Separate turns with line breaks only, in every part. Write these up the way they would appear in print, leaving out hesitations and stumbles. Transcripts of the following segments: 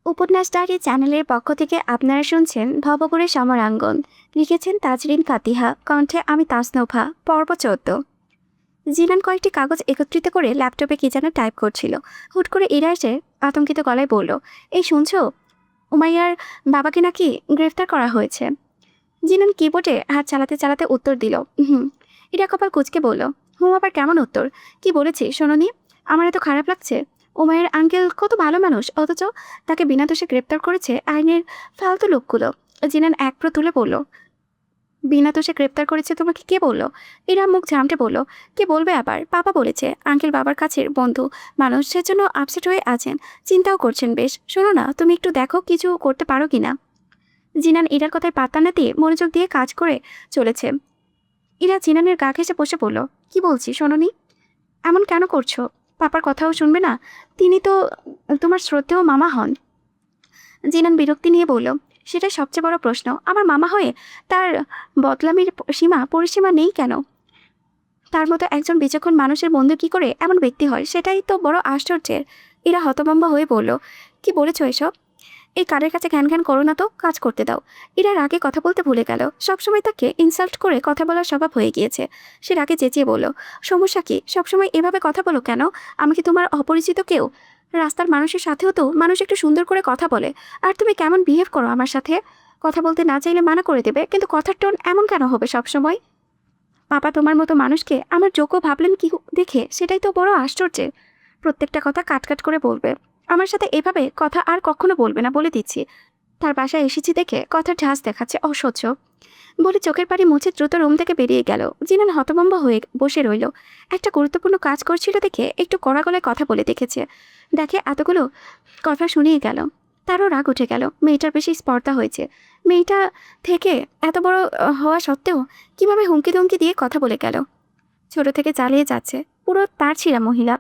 উপন্যাস ডায়েরি চ্যানেলের পক্ষ থেকে আপনারা শুনছেন ভবঘুরে সমরাঙ্গন। লিখেছেন তাজরিন ফাতিহা, কণ্ঠে আমি তাসনোভা। পর্ব 14। জিনান কয়েকটি কাগজ একত্রিত করে ল্যাপটপে কি যেন টাইপ করছিল। হুট করে ইরা এসে আতঙ্কিত গলায় বলল, এই শুনছো, উমাইয়ার বাবাকে নাকি গ্রেফতার করা হয়েছে। জিনান কিবোর্ডে হাত চালাতে চালাতে উত্তর দিল, হুম। ইরা কপাল কুঁচকে বলল, হুম আবার কেমন উত্তর? কি বলেছি শোনোনি? আমার এত খারাপ লাগছে। উমাইয়ের আঙ্কেল কত ভালো মানুষ, অথচ তাকে বিনা দোষে গ্রেপ্তার করেছে আইনের ফালতু লোকগুলো। জিনান এক প্রো তুলে বলল, বিনা দোষে গ্রেপ্তার করেছে তোমাকে কে বললো? ইরা মুখ ঝামটে বলল, কে বলবে আবার? পাপা বলেছে। আঙ্কেল বাবার কাছের বন্ধু মানুষ, সেজন্য আপসেট হয়ে আছেন, চিন্তাও করছেন বেশ। শোনো না, তুমি একটু দেখো কিছু করতে পারো কিনা। জিনান ইরার কথায় পাত্তা না দিয়ে মনোযোগ দিয়ে কাজ করে চলেছে। ইরা জিনানের গা ঘেঁষে বসে পড়ল, কি বলছি শোনোনি? এমন কেন করছো? পাপার কথাও শুনবে না? তিনি তো তোমার শ্রদ্ধেয় মামা হন। জিনান বিরক্তি নিয়ে বলল, সেটাই সবচেয়ে বড় প্রশ্ন। আমার মামা হয়ে তার বদলামির পরিসীমা নেই কেন? তার মতো একজন বিচক্ষণ মানুষের বন্ধু কি করে এমন ব্যক্তি হয়, সেটাই তো বড় আশ্চর্যের। ইরা হতভম্ব হয়ে বলল, কি বলেছ এসব? এই কারের কাছে ঘ্যান ঘ্যান করো না তো, কাজ করতে দাও। ইরার আগে কথা বলতে ভুলে গেল। সবসময় তাকে ইনসাল্ট করে কথা বলার স্বভাব হয়ে গিয়েছে। সে রাগে চেঁচিয়ে বলল, সমস্যা কি? সবসময় এভাবে কথা বলো কেন? আমি কি তোমার অপরিচিত কেউ? রাস্তার মানুষের সাথেও তো মানুষ একটু সুন্দর করে কথা বলে। আর তুমি কেমন বিহেভ করো আমার সাথে? কথা বলতে না চাইলে মানা করে দেবে, কিন্তু কথার টোন এমন কেন হবে সবসময়? পাপা তোমার মতো মানুষকে আমার যোগ্য ভাবলেন কি দেখে, সেটাই তো বড় আশ্চর্যের। প্রত্যেকটা কথা কাট কাট করে বলবে। আমার সাথে এভাবে কথা আর কখনো বলবে না, বলে দিচ্ছি। তার বাসায় এসেছি দেখে কথার ঝাঁজ দেখাচ্ছে, অসহ্য। বলে চোখের পানি মুছে দ্রুত রুম থেকে বেরিয়ে গেল। জিনান হতভম্ব হয়ে বসে রইল। একটা গুরুত্বপূর্ণ কাজ করছিল দেখে একটু কড়া গলায় কথা বলে দেখেছে। দেখে এতগুলো কথা শুনিয়ে গেল। তারও রাগ উঠে গেল। মেয়েটার বেশি স্পর্ধা হয়েছে। মেয়েটা থেকে এত বড় হওয়া সত্ত্বেও কিভাবে হুমকি ধমকি দিয়ে কথা বলে গেল। ছোট থেকে চালিয়ে যাচ্ছে, পুরো তার ছিঁড়া মহিলা।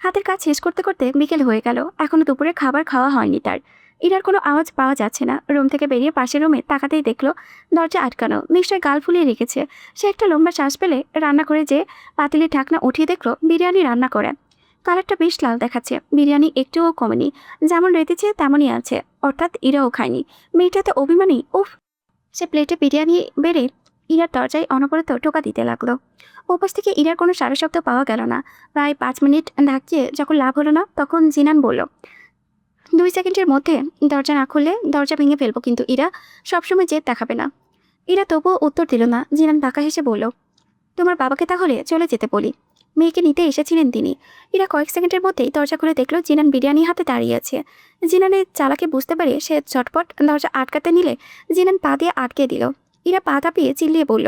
হাতের কাজ শেষ করতে করতে বিকেল হয়ে গেল। এখনো দুপুরে খাবার খাওয়া হয়নি তার। ইরার কোনো আওয়াজ পাওয়া যাচ্ছে না। রুম থেকে বেরিয়ে পাশের রুমে তাকাতেই দেখলো দরজা আটকানো। নিশ্চয় গাল ফুলিয়ে রেখেছে। সে একটা লম্বা শ্বাস পেলে রান্না করে যে পাতিলের ঢাকনা উঠিয়ে দেখলো বিরিয়ানি রান্না করে। কালারটা বেশ লাল দেখাচ্ছে। বিরিয়ানি একটুও কমেনি, যেমন রেতেছে তেমনই আছে। অর্থাৎ ইরাও খায়নি। মেয়েটাতে অভিমানী, উফ। সে প্লেটে বিরিয়ানি বেড়ে ইরার দরজায় অনবরত টোকা দিতে লাগলো। ওপাশ থেকে ইরার কোনো সারা শব্দ পাওয়া গেল না। প্রায় 5 মিনিট ঢাকিয়ে যখন লাভ হলো না, তখন জিনান বলল, 2 সেকেন্ডের মধ্যে দরজা না খুললে দরজা ভেঙে ফেলবো কিন্তু। ইরা সবসময় জেদ দেখাবে না। ইরা তবুও উত্তর দিল না। জিনান বাঁকা হেসে বলল, তোমার বাবাকে তাহলে চলে যেতে বলি। মেয়েকে নিতে এসেছিলেন তিনি। ইরা কয়েক সেকেন্ডের মধ্যেই দরজা খুলে দেখলো জিনান বিরিয়ানি হাতে দাঁড়িয়ে আছে। জিনানের চালাকে বুঝতে পারে সে ঝটপট দরজা আটকাতে নিলে জিনান পা দিয়ে আটকে দিল। ইরা পা দাপিয়ে চিল্লিয়ে বলল,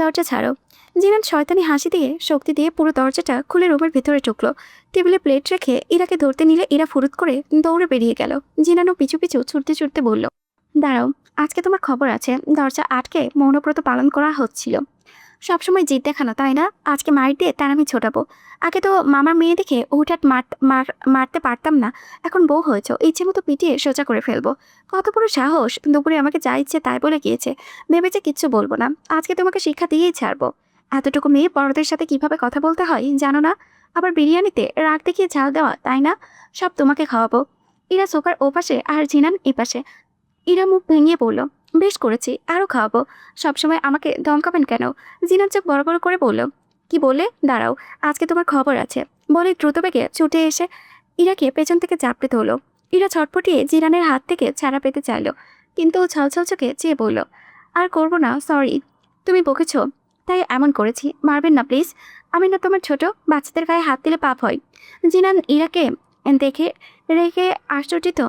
দরজা ছাড়ো। জিনান শয়তানি হাসি দিয়ে শক্তি দিয়ে পুরো দরজাটা খুলে রুমের ভেতরে ঢুকলো। টেবিলে প্লেট রেখে ইরাকে ধরতে নিলে ইরা ফুরুত করে দৌড়ে বেরিয়ে গেল। জিনানও পিছু পিছু ছুটতে ছুটতে বলল, দাঁড়াও, আজকে তোমার খবর আছে। দরজা আটকে মৌনব্রত পালন করা হচ্ছিল। সবসময় জিদ দেখানো, তাই না? আজকে মার দিয়ে তার আমি ছোটাবো। আগে তো মামার মেয়ে দেখে হুটহাট মারতে পারতাম না। এখন বউ হয়েছ, ইচ্ছে মতো পিটিয়ে সোজা করে ফেলবো। কত বড় সাহস! দুপুরে আমাকে যা ইচ্ছে তাই বলে গিয়েছে। ভেবেছে কিচ্ছু বলবো না। আজকে তোমাকে শিক্ষা দিয়েই ছাড়বো। এতটুকু মেয়ে বড়দের সাথে কিভাবে কথা বলতে হয় জানো না? আবার বিরিয়ানিতে রাগ দেখিয়ে ঝাল দেওয়া, তাই না? সব তোমাকে খাওয়াবো। ইরা সোফার ওপাশে আর জিনান এপাশে। ইরা মুখ ভেঙিয়ে বলল, বেশ করেছি, আরও খাওয়াবো। সবসময় আমাকে ধমকাবেন কেন? জিনার চোখ বড় বড় করে বলল, কি বলে? দাঁড়াও, আজকে তোমার খবর আছে। বলে দ্রুত বেগে ছুটে এসে ইরাকে পেছন থেকে চাপড়ে ধরল। ইরা ছটপটিয়ে জিনানের হাত থেকে ছাড়া পেতে চাইল, কিন্তু ছলছল চোখে চেয়ে বলল, আর করবো না, সরি। তুমি বকেছ তাই এমন করেছি, মারবেন না প্লিজ। আমি না তোমার ছোট? বাচ্চাদের গায়ে হাত দিলে পাপ হয়। জিনান ইরাকে দেখে রেখে আশ্চর্যিত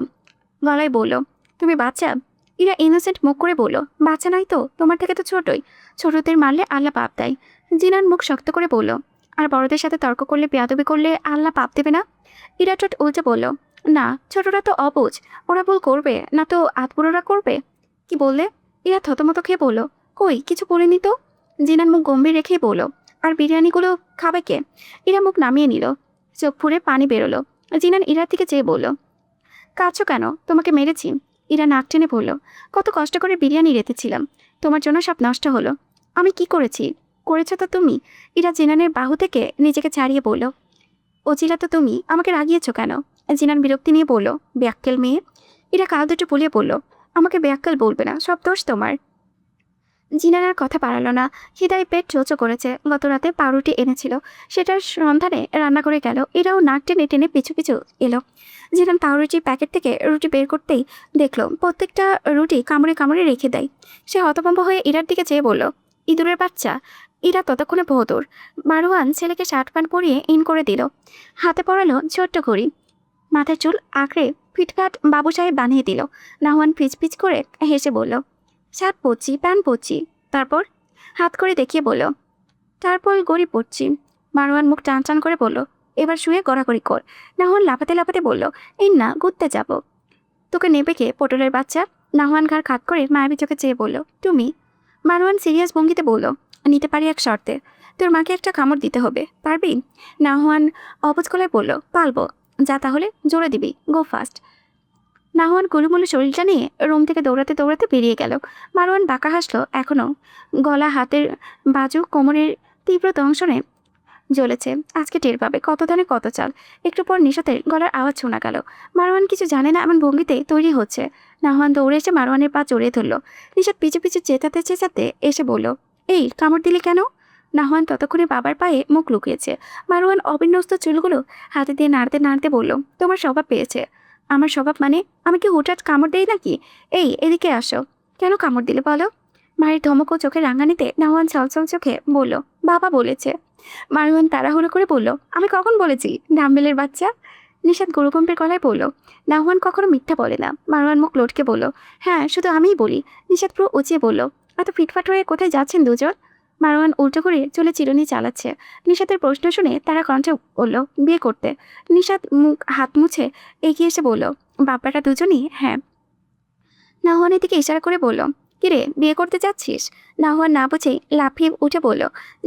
গলায় বলল, তুমি বাচ্চা? ইরা ইনোসেন্ট মুখ করে বলল, বাচ্চা নয় তো, তোমার থেকে তো ছোটই। ছোটদের মারলে আল্লাহ পাপ দেয়। জিনান মুখ শক্ত করে বলল, আর বড়দের সাথে তর্ক করলে, বেয়াদবি করলে আল্লাহ পাপ দেবে না? ইরা ঠোঁট উল্টে বলল, না, ছোটরা তো অবুঝ। ওরা ভুল করবে না তো আতপুরোরা করবে। কি বললে? ইরা থতমত খেয়ে বলল, কই কিছু বলিনি তো। জিনান মুখ গম্ভীর রেখেই বলল, আর বিরিয়ানিগুলো খাবে কে? ইরা মুখ নামিয়ে নিল। চোখ ফুঁড়ে পানি বেরোলো। জিনান ইরার দিকে চেয়ে বলল, কাঁদছো কেন? তোমাকে মেরেছি? ইরা নাক টেনে বলল, কত কষ্ট করে বিরিয়ানি রেঁধেছিলাম, তোমার জন্য সব নষ্ট হলো। আমি কি করেছি? করেছো তো তুমি। ইরা জিনানের বাহু থেকে নিজেকে ছাড়িয়ে বলল, ওজিলা তো তুমি, আমাকে রাগিয়েছো কেন? জিনান বিরক্তি নিয়ে বলল, ব্যাক্কেল মেয়ে। এরা কাল দুটো বলিয়ে বলল, আমাকে বেয়াক্কাল বলবে না, সব দোষ তোমার। জিনার আর কথা পারালো না। খিদায় পেট চোচো করেছে। গত রাতে পাউরুটি এনেছিল, সেটার সন্ধানে রান্না করে গেল। এরাও নাক টেনে টেনে পিছু পিছু এলো। জিনান পাউরুটির প্যাকেট থেকে রুটি বের করতেই দেখলো প্রত্যেকটা রুটি কামড়ে কামড়ে রেখে দেয়। সে হতভম্ব হয়ে ইরার দিকে চেয়ে বলল, ইঁদুরের বাচ্চা। ইরা ততক্ষণে বহুদূর। মারওয়ান ছেলেকে শার্ট প্যান্ট পরিয়ে ইন করে দিল। হাতে পরালো ছোট্ট ঘড়ি। মাথার চুল আঁকড়ে ফিটফাট বাবু সাহেব বানিয়ে দিল। নাহওয়ান পিচ পিচ করে হেসে বলল, শার্ট পরছি, প্যান্ট পরছি। তারপর হাত করে দেখিয়ে বলল, তারপর গড়ি পড়ছি। মারওয়ান মুখ টান টান করে বলল, এবার শুয়ে গড়াগড়ি কর। নাহওয়ান লাফাতে লাফাতে বলল, এই না, ঘুরতে যাব। তোকে নেবে কে, পটলের বাচ্চা? নাহওয়ান ঘাড় খাট করে মায়াবী চোখে চেয়ে বলল, তুমি? মারওয়ান সিরিয়াস ভঙ্গিতে বলল, নিতে পারি এক শর্তে। তোর মাকে একটা কামড় দিতে হবে, পারবি? নাহওয়ান অবুঝ গলায় বলল, পারবো। যা তাহলে, জোরে দিবি, গো ফাস্ট। নাহওয়ান কুলুমুলু শরীরটা নিয়ে রুম থেকে দৌড়াতে দৌড়াতে বেরিয়ে গেল। মারওয়ান বাঁকা হাসলো। এখনও গলা, হাতের বাজু, কোমরের তীব্র দংশনে জ্বলেছে। আজকে টের পাবে কত ধানে কত চাল। একটু পর নিশাতের গলার আওয়াজ শোনা গেল। মারওয়ান কিছু জানে না এমন ভঙ্গিতে তৈরি হচ্ছে। নাহওয়ান দৌড়ে এসে মারওয়ানের পা জড়িয়ে ধরল। নিশাত পিছু পিছু চেঁচাতে চেঁচাতে এসে বলল, এই কামড় দিলে কেন? নাহওয়ান ততক্ষণে বাবার পায়ে মুখ লুকিয়েছে। মারওয়ান অবিন্যস্ত চুলগুলো হাতে দিয়ে নাড়তে নাড়তে বলল, তোমার স্বভাব পেয়েছে। আমার স্বভাব মানে? আমি কি হুটহাট কামড় দেই নাকি? এই, এদিকে আসো। কেন কামড় দিলে বলো? মায়ের ধমক ও চোখে রাঙানিতে নাহওয়ান ছলছল চোখে বলল, বাবা বলেছে। মারওয়ান তাড়াহুড়ো করে বলল, আমি কখন বলেছি, ডাম্বেলের বাচ্চা? নিশাত গরুকম্পের গলায় বলল, নাহওয়ান কখনো মিথ্যা বলে না। মারওয়ান মুখ লটকে বলল, হ্যাঁ, শুধু আমিই বলি। নিশাত পুরো উঁচিয়ে বলল, এত ফিটফাট হয়ে কোথায় যাচ্ছেন দুজন? মারওয়ান উল্টো করে চলে চিরুনি চালাচ্ছে। নিশাতের প্রশ্ন শুনে তারা কণ্ঠে বলল, বিয়ে করতে। নিশাত মুখ হাত মুছে এগিয়ে এসে বলল, বাপ্পাটা দুজনই? হ্যাঁ। নাহওয়ানের দিকে ইশারা করে বলল, কিরে, বিয়ে করতে যাচ্ছিস? নাহওয়ান না বুঝেই লাফিয়ে উঠে বলল,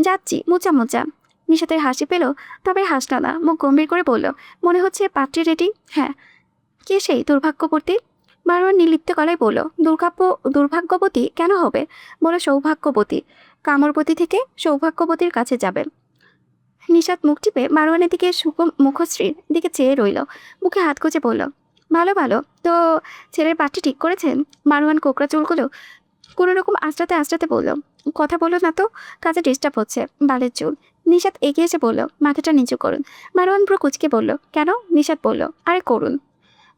যাচ্ছি, মোচা মোচা। নিশাতের হাসি পেল, তবে হাসল না। মুখ গম্ভীর করে বলল, মনে হচ্ছে পাত্রী রেডি? হ্যাঁ। কে সেই দুর্ভাগ্যবতী? মারওয়ান নির্লিপ্ত গলায় বলল, দুর্ভাগ্যবতী কেন হবে? বলো সৌভাগ্যবতী। কামরবতী থেকে সৌভাগ্যবতীর কাছে যাবে। নিশাত মুখ টিপে মারওয়ানের দিকে সুগম মুখশ্রীর দিকে চেয়ে রইল। মুখে হাত গুজে বলল, ভালো ভালো তো। ছেলের পাত্রী ঠিক করেছেন? মারওয়ান কোকড়া চুলগুলো কোনো রকম আঁচড়াতে আঁচড়াতে বলল, কথা বলো না তো, কাজে ডিস্টার্ব হচ্ছে, বালের চুল। নিশাত এগিয়ে এসে বলল, মাথাটা নিচু করুন। মারওয়ান পুরো কুচকে বলল, কেন? নিশাত বলল, আরে করুন।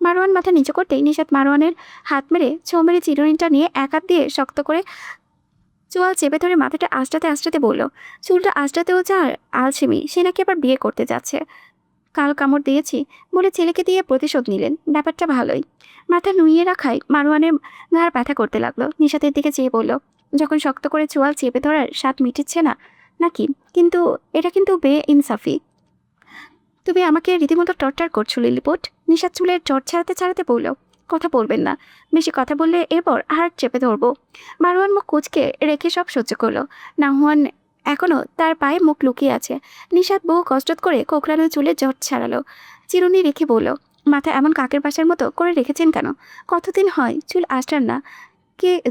মারওয়ান মাথা নিচু করতেই নিশাত মারওয়ানের হাত মেরে ছোঁ মেরে চিরুনিটা নিয়ে এক হাত দিয়ে শক্ত করে চোয়াল চেপে ধরে মাথাটা আঁচড়াতে আঁচড়াতে বলল, চুলটা আঁচড়াতেও যার আলসেমি, সে নাকি আবার বিয়ে করতে যাচ্ছে। কাল কামড় দিয়েছি বলে ছেলেকে দিয়ে প্রতিশোধ নিলেন, ব্যাপারটা ভালোই। মাথা নুইয়ে রাখায় মারওয়ানের ঘাড় ব্যথা করতে লাগলো। নিশাতের দিকে চেয়ে বলল, যখন শক্ত করে চোয়াল চেপে ধরার স্বাদ মিটিচ্ছে না নাকি? কিন্তু এটা কিন্তু ইনসাফি। তুমি আমাকে রীতিমতো টর্চার করছো লিলিপুট। নিশাত চুলের চট ছাড়াতে ছাড়াতে বলল, কথা বলবেন না, বেশি কথা বললে এরপর হাড় চেপে ধরবো। মারওয়ান মুখ কুচকে রেখে সব সহ্য করলো। নাহওয়ান এখনও তার পায়ে মুখ লুকিয়ে আছে। নিশাত বহু কষ্ট করে কোকড়ানো চুলে জট ছাড়ালো। চিরুনি রেখে বলল, মাথা এমন কাকের পাশের মতো করে রেখেছেন কেন? কতদিন হয় চুল আঁচড়ান না?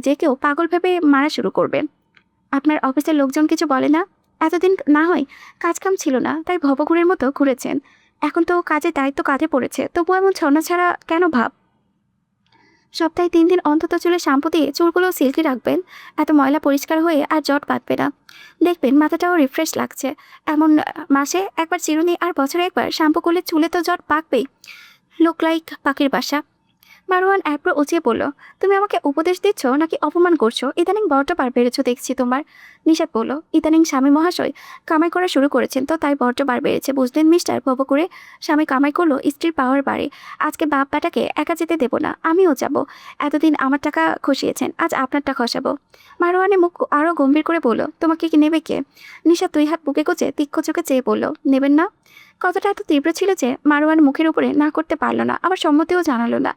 যে কেউ পাগল ভেবে মারা শুরু করবে। আপনার অফিসের লোকজন কিছু বলে না? এতদিন না হয় কাজকাম ছিল না, তাই ভবঘুরের মতো ঘুরেছেন। এখন তো কাজের দায়িত্ব কাঁধে পড়েছে, তবু এমন ছন্ন ছাড়া কেন ভাব? সপ্তাহে 3 দিন অন্তত চুলে শ্যাম্পু দিয়ে চুলগুলো সিল্কি রাখবেন। এত ময়লা পরিষ্কার হয়ে আর জট বাঁধবে না। দেখবেন মাথাটাও রিফ্রেশ লাগছে। এমন মাসে একবার চিরুনি আর বছরে একবার শ্যাম্পু করলে চুলে তো জট পাকবেই। লুক লাইক পাখির বাসা। মারওয়ান একবার উঁচিয়ে বলল, তুমি আমাকে উপদেশ দিচ্ছ নাকি অপমান করছো? ইদানিং বড্ড বার বেড়েছো দেখছি তোমার। নিশাত বলল, ইদানিং স্বামী মহাশয় কামাই করা শুরু করেছেন, তো তাই বড্ড বার বেড়েছে, বুঝলেন মিস্টার? ভব করে স্বামী কামাই করলো, স্ত্রীর পাওয়ার বাড়ে। আজকে বাপ বেটাকে একা যেতে দেবো না, আমিও যাব। এতদিন আমার টাকা খসিয়েছেন, আজ আপনারটা খসাবো। মারওয়ানের মুখ আরও গম্ভীর করে বলল, তোমাকে কি নেবে কে? নিশাত 2 হাত বুকে কোচে তীক্ষ্ণ চোখে চেয়ে বলল, নেবেন না? কথাটা এত তীব্র ছিল যে মারওয়ান মুখের উপরে না করতে পারল না, আবার সম্মতিও জানালো না।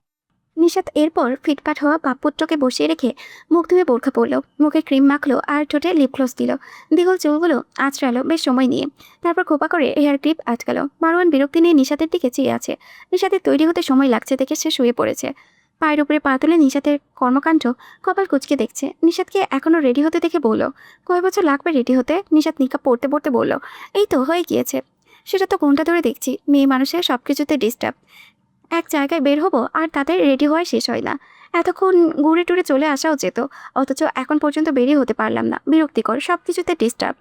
নিশাত এরপর ফিটফাট হওয়া বাপপুত্রকে বসিয়ে রেখে মুখ ধুয়ে বোরখা পরল, মুখে ক্রিম মাখলো আর ঠোঁটে লিপ গ্লস দিল। দ্বিগুল চুলগুলো আঁচড়ালো বেশ সময় নিয়ে, তারপর খোপা করে হেয়ার ক্লিপ আটকালো। মারওয়ান বিরক্তি নিয়ে নিশাতের দিকে চেয়ে আছে। নিশাতের তৈরি হতে সময় লাগছে দেখে সে শুয়ে পড়েছে। পায়ের উপরে পা তুলে নিশাতের কর্মকাণ্ড কপাল কুচকে দেখছে। নিশাতকে এখনও রেডি হতে দেখে বলল, কয় বছর লাগবে রেডি হতে? নিশাত নিকাপ পড়তে পড়তে বলল, এই তো হয়ে গিয়েছে। সেটা তো কোনটা ধরে দেখছি, মেয়ে মানুষের সব কিছুতে ডিস্টার্ব। এক জায়গায় বের হবো আর তাদের রেডি হওয়া শেষ হয় না। এতক্ষণ ঘুরে টুরে চলে আসাও যেত, অথচ এখন পর্যন্ত বেরিয়ে হতে পারলাম না। বিরক্তিকর, সব কিছুতে ডিস্টার্ব।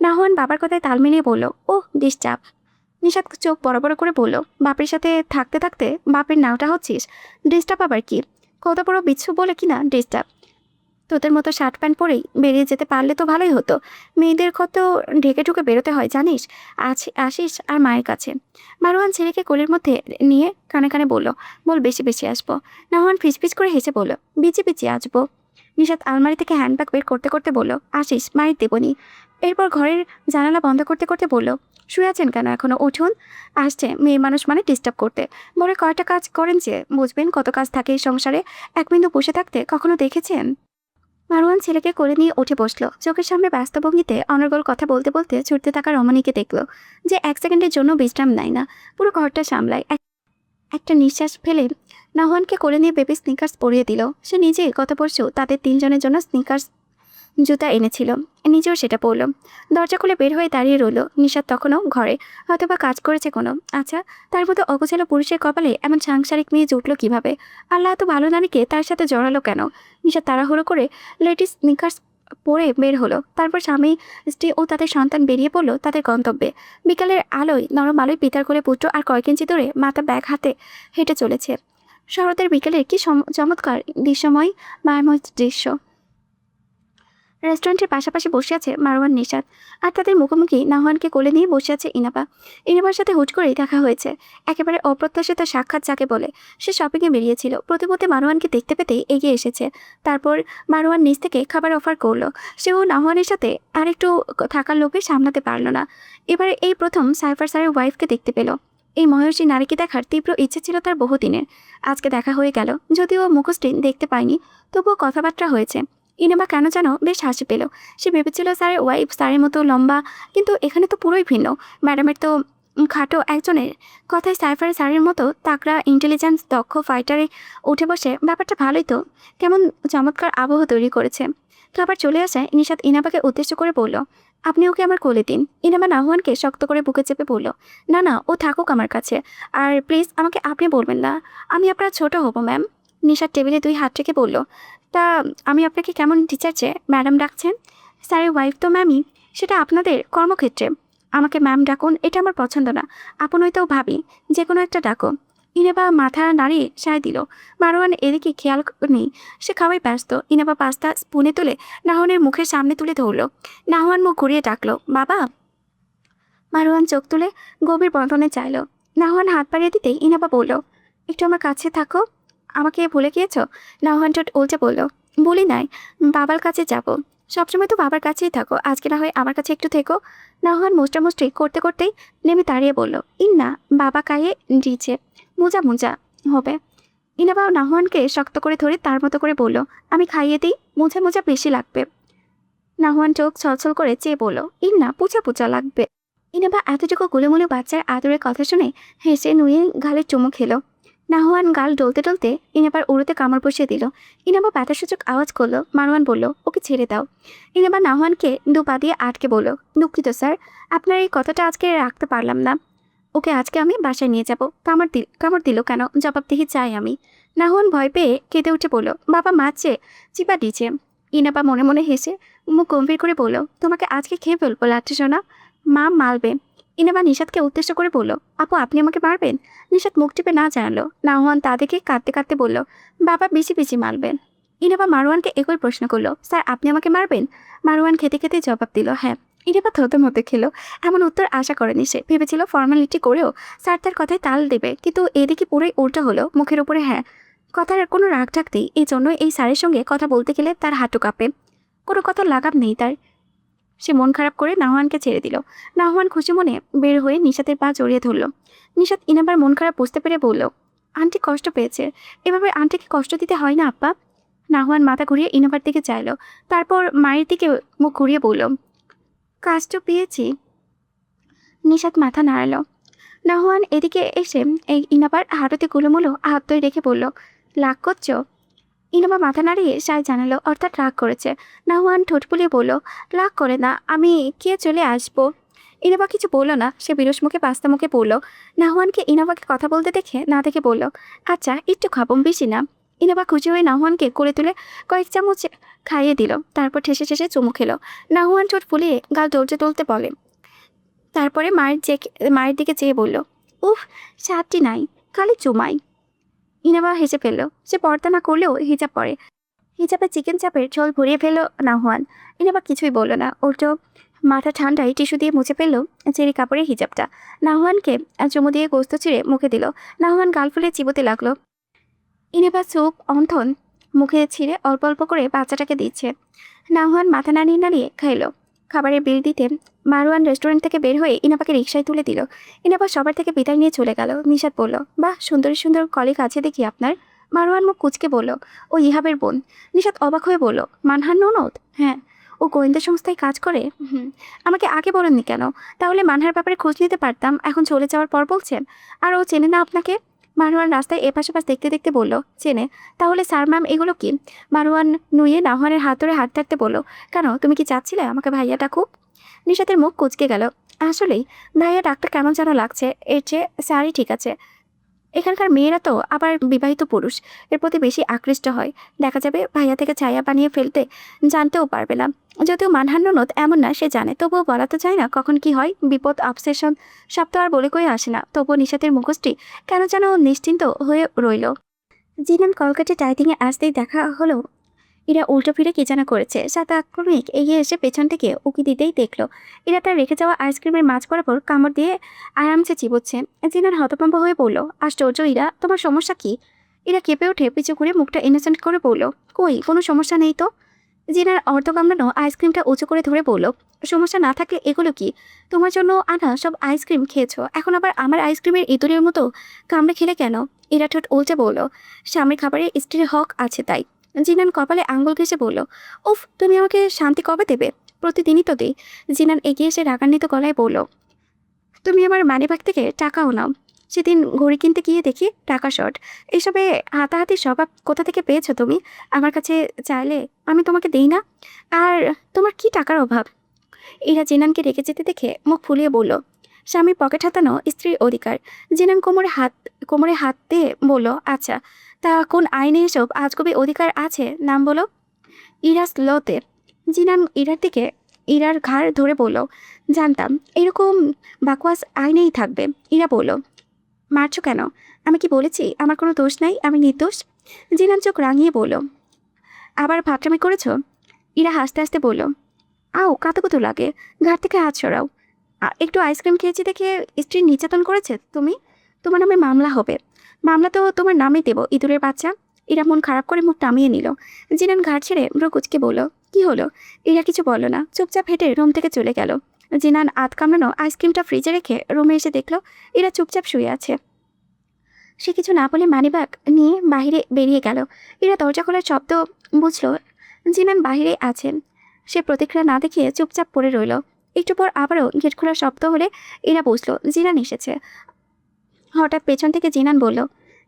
নাহওয়ান বাবার কথায় তাল মিলিয়ে বলল, ওহ ডিস্টার্ব। নিশাত চোখ বড় বড় করে বলল, বাপের সাথে থাকতে থাকতে বাপের নাওটা হচ্ছিস, ডিস্টার্ব আবার কি? কত বড় বিচ্ছু বলে কিনা ডিস্টার্ব। তোদের মতো শার্ট প্যান্ট পরেই বেরিয়ে যেতে পারলে তো ভালোই হতো। মেয়েদের কত ঢেকে ঢুকে বেরোতে হয় জানিস। আসিস আর মায়ের কাছে। মারওয়ান ছেলেকে কোলের মধ্যে নিয়ে কানে কানে বলল, বল বেশি বেশি আসবো। নাহওয়ান ফিচফিচ করে হেসে বলল, বিচি বিচি আসবো। নিশাত আলমারি থেকে হ্যান্ডব্যাগ বের করতে করতে বলল, আসিস, মায়ের দেবনি। এরপর ঘরের জানালা বন্ধ করতে করতে বলল, শুয়ে আছেন কেন এখনো, উঠুন। আসছে মেয়ে মানুষ মানে ডিস্টার্ব করতে। বলে কয়টা কাজ করেন যে বুঝবেন কত কাজ থাকে এই সংসারে। এক বিন্দু বসে থাকতে কখনো দেখেছেন? মারওয়ান ছেলেকে কোলে নিয়ে উঠে বসলো। চোখের সামনে ব্যস্ত ভঙ্গিতে অনর্গল কথা বলতে বলতে ছুটতে থাকা রমণীকে দেখলো, যে এক সেকেন্ডের জন্য বিশ্রাম নেয় না, পুরো ঘরটা সামলায়। একটা নিঃশ্বাস ফেলে নাহওয়ানকে কোলে নিয়ে বেবি স্নিকার্স পরিয়ে দিল। সে নিজে গত পরশু তাদের তিনজনের জন্য স্নিকার্স জুতা এনেছিল, নিজেও সেটা পরল। দরজা খুলে বের হয়ে দাঁড়িয়ে রইল। নিশাত তখনও ঘরে, হয়তোবা কাজ করেছে কোনো। আচ্ছা, তার মতো অগোছালো পুরুষের কপালে এমন সাংসারিক মেয়ে জুটলো কিভাবে? আল্লাহ এত ভালো নারীকে তার সাথে জড়ালো কেন? নিশাত তাড়াহুড়ো করে লেডিস স্নিকার্স পরে বের হলো। তারপর স্বামী, স্ত্রী ও তাদের সন্তান বেরিয়ে পড়লো তাদের গন্তব্যে। বিকালের আলোয়, নরম আলোয় পিতার কোলে পুত্র আর কয়েক ইঞ্চি দূরে মাথা ব্যাগ হাতে হেঁটে চলেছে। শরতের বিকেলের কি চমৎকার দৃশ্যময় মায়াময় দৃশ্য। রেস্টুরেন্টের পাশাপাশি বসে আছে মারওয়ান, নিশাত, আর তাদের মুখোমুখি নাহওয়ানকে কোলে নিয়ে বসে আছে ইনাবা। ইনাবার সাথে হুট করেই দেখা হয়েছে, একেবারে অপ্রত্যাশিত সাক্ষাৎ যাকে বলে। সে শপিংয়ে বেরিয়েছিল, প্রতিমধ্যে মারওয়ানকে দেখতে পেতেই এগিয়ে এসেছে। তারপর মারওয়ান নিজ থেকে খাবার অফার করলো। সেও নাহওয়ানের সাথে আরেকটু থাকার লোভে সামলাতে পারল না। এবারে এই প্রথম সাইফার স্যারের ওয়াইফকে দেখতে পেল। এই মহিষী নারীকে দেখার তীব্র ইচ্ছে ছিল তার বহুদিনের। আজকে দেখা হয়ে গেল, যদিও মুখশ্রী দেখতে পায়নি, তবুও কথাবার্তা হয়েছে। ইনাবা কেন যেন বেশ হাসি পেল। সে ভেবেছিল স্যারের ওয়াইফ স্যারের মতো লম্বা, কিন্তু এখানে তো পুরোই ভিন্ন। ম্যাডামের তো খাটো একজনের কথায় সাইফারের স্যারের মতো তাকড়া ইন্টেলিজেন্স দক্ষ ফাইটারে উঠে বসে, ব্যাপারটা ভালোই তো। কেমন চমৎকার আবহ তৈরি করেছে। খাবার চলে আসায় নিশাত ইনাবাকে উদ্দেশ্য করে বলল, আপনি ওকে আমার কোলে দিন। ইনাবা নাহওয়ানকে শক্ত করে বুকে চেপে বলল, না না, ও থাকুক আমার কাছে। আর প্লিজ আমাকে আপনি বলবেন না, আমি আপনার ছোট হব ম্যাম। নিশাত টেবিলে 2 হাত রেখে বলল, তা আমি আপনাকে কেমন টিচার চেয়ে ম্যাডাম ডাকছেন? স্যারের ওয়াইফ তো ম্যামই, সেটা আপনাদের কর্মক্ষেত্রে। আমাকে ম্যাম ডাকুন, এটা আমার পছন্দ না। আপন হইতেও ভাবি, যে কোনো একটা ডাকো। ইনাবা মাথা নাড়িয়ে সায় দিল। মারওয়ান এদিকে খেয়াল নেই, সে খাওয়াই ব্যস্ত। ইনাবা পাস্তা স্পুনে তুলে নাহওয়ানের মুখের সামনে তুলে ধরল। নাহওয়ান মুখ ঘুরিয়ে ডাকলো, বাবা। মারওয়ান চোখ তুলে গভীর বন্ধনে চাইল। নাহওয়ান হাত বাড়িয়ে দিতেই ইনাবা বলল, একটু আমার কাছে থাকো। আমাকে ভুলে গিয়েছ? নাহওয়ান ঠোঁট উল্টে বলল, বলি নাই, বাবার কাছে যাব। সবসময় তো বাবার কাছেই থাকো, আজকে না হয় আমার কাছে একটু থেকো। নাহওয়ান মুষ্টামুষ্টি করতে করতেই নেমে দাঁড়িয়ে বলল, ইন্না, বাবা কায়ে দিয়েছে, মোজা মোজা হবে। ইনাবা নাহওয়ানকে শক্ত করে ধরে তার মতো করে বলল, আমি খাইয়ে দিই, মোজা মোজা বেশি লাগবে। নাহওয়ান চোখ ছলছল করে চেয়ে বলল, ইন্না, পুচা পুচা লাগবে। ইনাবা এতটুকু গুলোমুলো বাচ্চার আদরের কথা শুনে হেসে নুয়ে গালে চুমু খেলো। নাহওয়ান গাল ডলতে ডলতে ইনাবার উড়োতে কামড় বসিয়ে দিল। ইনাবা ব্যথাসূচক আওয়াজ করলো। মারওয়ান বলল, ওকে ছেড়ে দাও। ইনাবা নাহওয়ানকে 2 পা দিয়ে আটকে বলল, দুঃখিত স্যার, আপনার এই কথাটা আজকে রাখতে পারলাম না। ওকে আজকে আমি বাসায় নিয়ে যাব। কামড় দিল কেন, জবাবদিহি চাই আমি। নাহওয়ান ভয় পেয়ে কেঁদে উঠে বলল, বাবা মারছে, চিপা দিচ্ছে। ইনাবা মনে মনে হেসে মুখ গম্ভীর করে বলল, তোমাকে আজকে খেয়ে ফেলবো লাঠি সোনা। মা মারবে। ইনাবা নিশাতকে উদ্দেশ্য করে বলল, আপু আপনি আমাকে মারবেন? নিশাত মুখ টিপে না জানালো। নাহওয়ান তা দেখে কাঁদতে কাঁদতে বলল, বাবা বেশি বেশি মারবেন। ইনাবা মারওয়ানকে একই প্রশ্ন করলো, স্যার আপনি আমাকে মারবেন? মারওয়ান খেতে খেতে জবাব দিল, হ্যাঁ। ইনাবা থতো মতে খেলো। এমন উত্তর আশা করেনি সে। ভেবেছিল ফর্মালিটি করেও স্যার তার কথায় তাল দেবে, কিন্তু এদিকে পুরোই উল্টো হলো। মুখের উপরে হ্যাঁ, কথার কোনো রাগ থাকতেই। এই জন্যই এই স্যারের সঙ্গে কথা বলতে গেলে তার হাঁটু কাঁপে। কোনো কথা লাগাম নেই তার। সে মন খারাপ করে নাহওয়ানকে ছেড়ে দিল। নাহওয়ান খুশি মনে বের হয়ে নিশাতের পা জড়িয়ে ধরল। নিশাত ইনাবার মন খারাপ বুঝতে পেরে বলল, আন্টি কষ্ট পেয়েছে, এভাবে আন্টিকে কষ্ট দিতে হয় না আপ্পা। নাহওয়ান মাথা ঘুরিয়ে ইনাবার দিকে চাইল, তারপর মায়ের দিকে মুখ ঘুরিয়ে বলল, কষ্ট পেয়েছি। নিশাত মাথা নাড়ালো। নাহওয়ান এদিকে এসে এই ইনাবার হাঁটুতে গুলোমুলো হাত ধরে রেখে বলল, রাগ করছো? ইনাবা মাথা নাড়িয়ে সায় জানালো, অর্থাৎ রাগ করেছে। নাহওয়ান ঠোঁট ফুলিয়ে বলল, রাগ করে না, আমি কে চলে আসবো। ইনাবা কিছু বলল না, সে বিরস মুখে পাস্তা মুখে পড়ল। নাহওয়ানকে ইনাবাকে কথা বলতে দেখে না দেখে বলল, আচ্ছা একটু খাবো, বেশি না। ইনাবা খুশি হয়ে নাহওয়ানকে করে তুলে কয়েক চামচ খাইয়ে দিল, তারপর ঠেসে ঠেসে চুমু খেলো। নাহওয়ান ঠোঁট ফুলিয়ে গাল টলতে টলতে বলে, তারপরে মায়ের দিকে চেয়ে বলল, উফ, স্বাদটি নাই, খালি চুমাই। ইনাবা হেসে ফেলল। সে পর্দা না করলেও হিজাব পরে। হিজাবে চিকেন চাপের ঝোল ভরিয়ে ফেলল নাহওয়ান। ইনাবা কিছুই বলল না, উল্টো মাথা ঠান্ডায় টিস্যু দিয়ে মুছে ফেলল চেরি কাপড়ের হিজাবটা। নাহওয়ানকে চুমু দিয়ে গোস্ত ছিঁড়ে মুখে দিল। নাহওয়ান গাল ফুলে চিবোতে লাগলো। ইনাবা স্যুপ অন্থন মুখে ছিঁড়ে অল্প অল্প করে বাচ্চাটাকে দিচ্ছে। নাহওয়ান মাথা নাড়িয়ে নাড়িয়ে খাইল। খাবারের বিল দিতে মারওয়ান রেস্টুরেন্ট থেকে বের হয়ে ইনাবাকে রিকশায় তুলে দিল। ইনাবা সবার থেকে বিদায় নিয়ে চলে গেল। নিশাত বলল, বাহ, সুন্দর সুন্দর কলিগ আছে দেখি আপনার। মারওয়ান মুখ কুচকে বলল, ও ইহাবের বোন। নিশাত অবাক হয়ে বলল, মানহার ননদ? হ্যাঁ। ও গোয়েন্দা সংস্থায় কাজ করে? হুম। আমাকে আগে বলেননি কেন? তাহলে মানহার ব্যাপারে খোঁজ নিতে পারতাম, এখন চলে যাওয়ার পর বলছেন। আর ও চেনে না আপনাকে? মারওয়ান রাস্তায় এপাশ ওপাশ দেখতে দেখতে বলল, চেনে। তাহলে স্যার ম্যাম এগুলো কি? মারওয়ান নুয়ে নাহওয়ানের হাত ধরে হাত থাকতে বলল, কেন, তুমি কি চাচ্ছিলে আমাকে ভাইয়া ডাকুক? নিশাতের মুখ কুচকে গেল। আসলেই ভাইয়া ডাক্তার কেমন যেন লাগছে, এর চেয়ে স্যারই ঠিক আছে। এখানকার মেয়েরা তো আবার বিবাহিত পুরুষ, এর প্রতি বেশি আকৃষ্ট হয়। দেখা যাবে ভাইয়া থেকে ছায়া বানিয়ে ফেলতে জানতেও পারবে না। যদিও মানহার ননদ এমন না, সে জানে, তবুও বলা তো যায় না কখন কি হয়। বিপদ অবসেশন সব তো আর বলে কয়ে আসে না। তবুও নিশাতের মুখোশটি কেন যেন নিশ্চিন্ত হয়ে রইল। জিনান কলকাতা ডাইটিংয়ে আসতেই দেখা হলো ইরা উল্টো ফিরে কি যেন করেছে। সাত আক্রমিক এগিয়ে এসে পেছন থেকে উকি দিতেই দেখলো ইরা তার রেখে যাওয়া আইসক্রিমের মাছ বরাবর কামড় দিয়ে আরামসে চিবোচ্ছে। জিনান হতভম্ব হয়ে বলল, আশ্চর্য ইরা, তোমার সমস্যা কি? ইরা কেঁপে উঠে পিছু করে মুখটা ইনোসেন্ট করে বলল, কই, কোনো সমস্যা নেই তো। জিনার অর্ধ কামড়ানো আইসক্রিমটা উঁচু করে ধরে বলল, সমস্যা না থাকলে এগুলো কি? তোমার জন্য আনা সব আইসক্রিম খেয়েছো, এখন আবার আমার আইসক্রিমের ইঁদুরের মতো কামড়ে খেলে কেন? ইরা ঠোঁট উল্টে বলল, স্বামীর খাবারে স্ত্রীর হক আছে তাই। জিনান কপালে আঙ্গুল ঘেঁষে বলল, উফ, তুমি আমাকে শান্তি কবে দেবে? প্রতিদিনই তো দিই। জিনান এগিয়ে এসে রাগান্বিত গলায় বলল, তুমি আমার মানিব্যাগ থেকে টাকাও নাও। সেদিন ঘড়ি কিনতে গিয়ে দেখি টাকা শর্ট। এসবে হাতাহাতি স্বভাব কোথা থেকে পেয়েছো তুমি? আমার কাছে চাইলে আমি তোমাকে দেই না? আর তোমার কি টাকার অভাব? এরা জিনানকে রেখে যেতে দেখে মুখ ফুলিয়ে বলল, স্বামী পকেট হাতানো স্ত্রীর অধিকার। জিনান কোমরে হাত দিয়ে বলল, আচ্ছা, তা কোন আইনে এসব আজগবি অধিকার আছে, নাম বলো। ইরাস লতে। জিনান ইরার ঘাড় ধরে বলল, জানতাম এরকম বাকওয়াস আইনেই থাকবে। ইরা বলল, মারছো কেন? আমি কি বলেছি আমার কোনো দোষ নাই, আমি নির্দোষ? জিনান চোখ রাঙিয়ে বলল, আবার ফাটরামি করেছ? ইরা হাসতে হাসতে বলল, আও, কাতুকুতু লাগে, ঘাট থেকে হাত সরাও। একটু আইসক্রিম খেয়েছি দেখে স্ত্রী নির্যাতন করেছে তুমি? তোমার নামে মামলা হবে। মামলা তো তোমার নামে দেব, ইঁদুরের বাচ্চা। ইরা মন খারাপ করে মুখ টামিয়ে নিল। জিনান ঘাট ছেড়ে ব্রো কুচকে বলল, কি হলো? ইরা কিছু বলল না, চুপচাপ হেঁটে রুম থেকে চলে গেল। জিনান আধ কামড়ানো আইসক্রিমটা ফ্রিজে রেখে রুমে এসে দেখল ইরা চুপচাপ শুয়ে আছে। সে কিছু না বলে মানিব্যাগ নিয়ে বাহিরে বেরিয়ে গেল। ইরা দরজা খোলার শব্দ বুঝল জিনান বাহিরে আছেন। সে প্রতিক্রিয়া না দেখিয়ে চুপচাপ পড়ে রইল। একটু পর আবারও গেট খোলার শব্দ হলে ইরা বুঝল জিনান এসেছে। হঠাৎ পেছন থেকে জিনান বলল,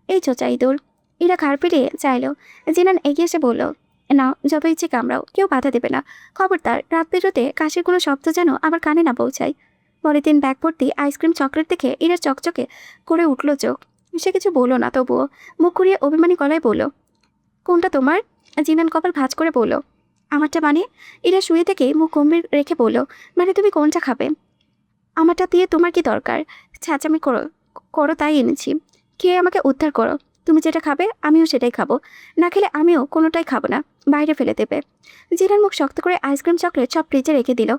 এই চোচা ইঁদুর। ইরা ঘাড় ফিরিয়ে চাইল। জিনান এগিয়ে এসে বলল, না, যত ইচ্ছে কামড়াও, কেউ বাধা দেবে না। খবরদার রাত বেরোতে কাশির কোনো শব্দ যেন আবার কানে না পৌঁছায়। পরের দিন ব্যাগ ভর্তি আইসক্রিম চকলেট দেখে ইরার চকচকে করে উঠল চোখ। সে কিছু বলল না, তবুও মুখ ঘুরিয়ে অভিমানী গলায় বলল, কোনটা তোমার? জিনান কপাল ভাঁজ করে বলল, আমারটা মানে? ইরা শুয়ে থেকে মুখ গম্ভীর রেখে বলল, মানে তুমি কোনটা খাবে? আমারটা দিয়ে তোমার কি দরকার? ছাঁচামি করো করো তাই এনেছি। খেয়ে আমাকে উদ্ধার করো। তুমি যেটা খাবে আমিও সেটাই খাবো, না খেলে আমিও কোনোটাই খাবো না, বাইরে ফেলে দেবে। জিনার মুখ শক্ত করে আইসক্রিম চকলেট সব ফ্রিজে রেখে দিল।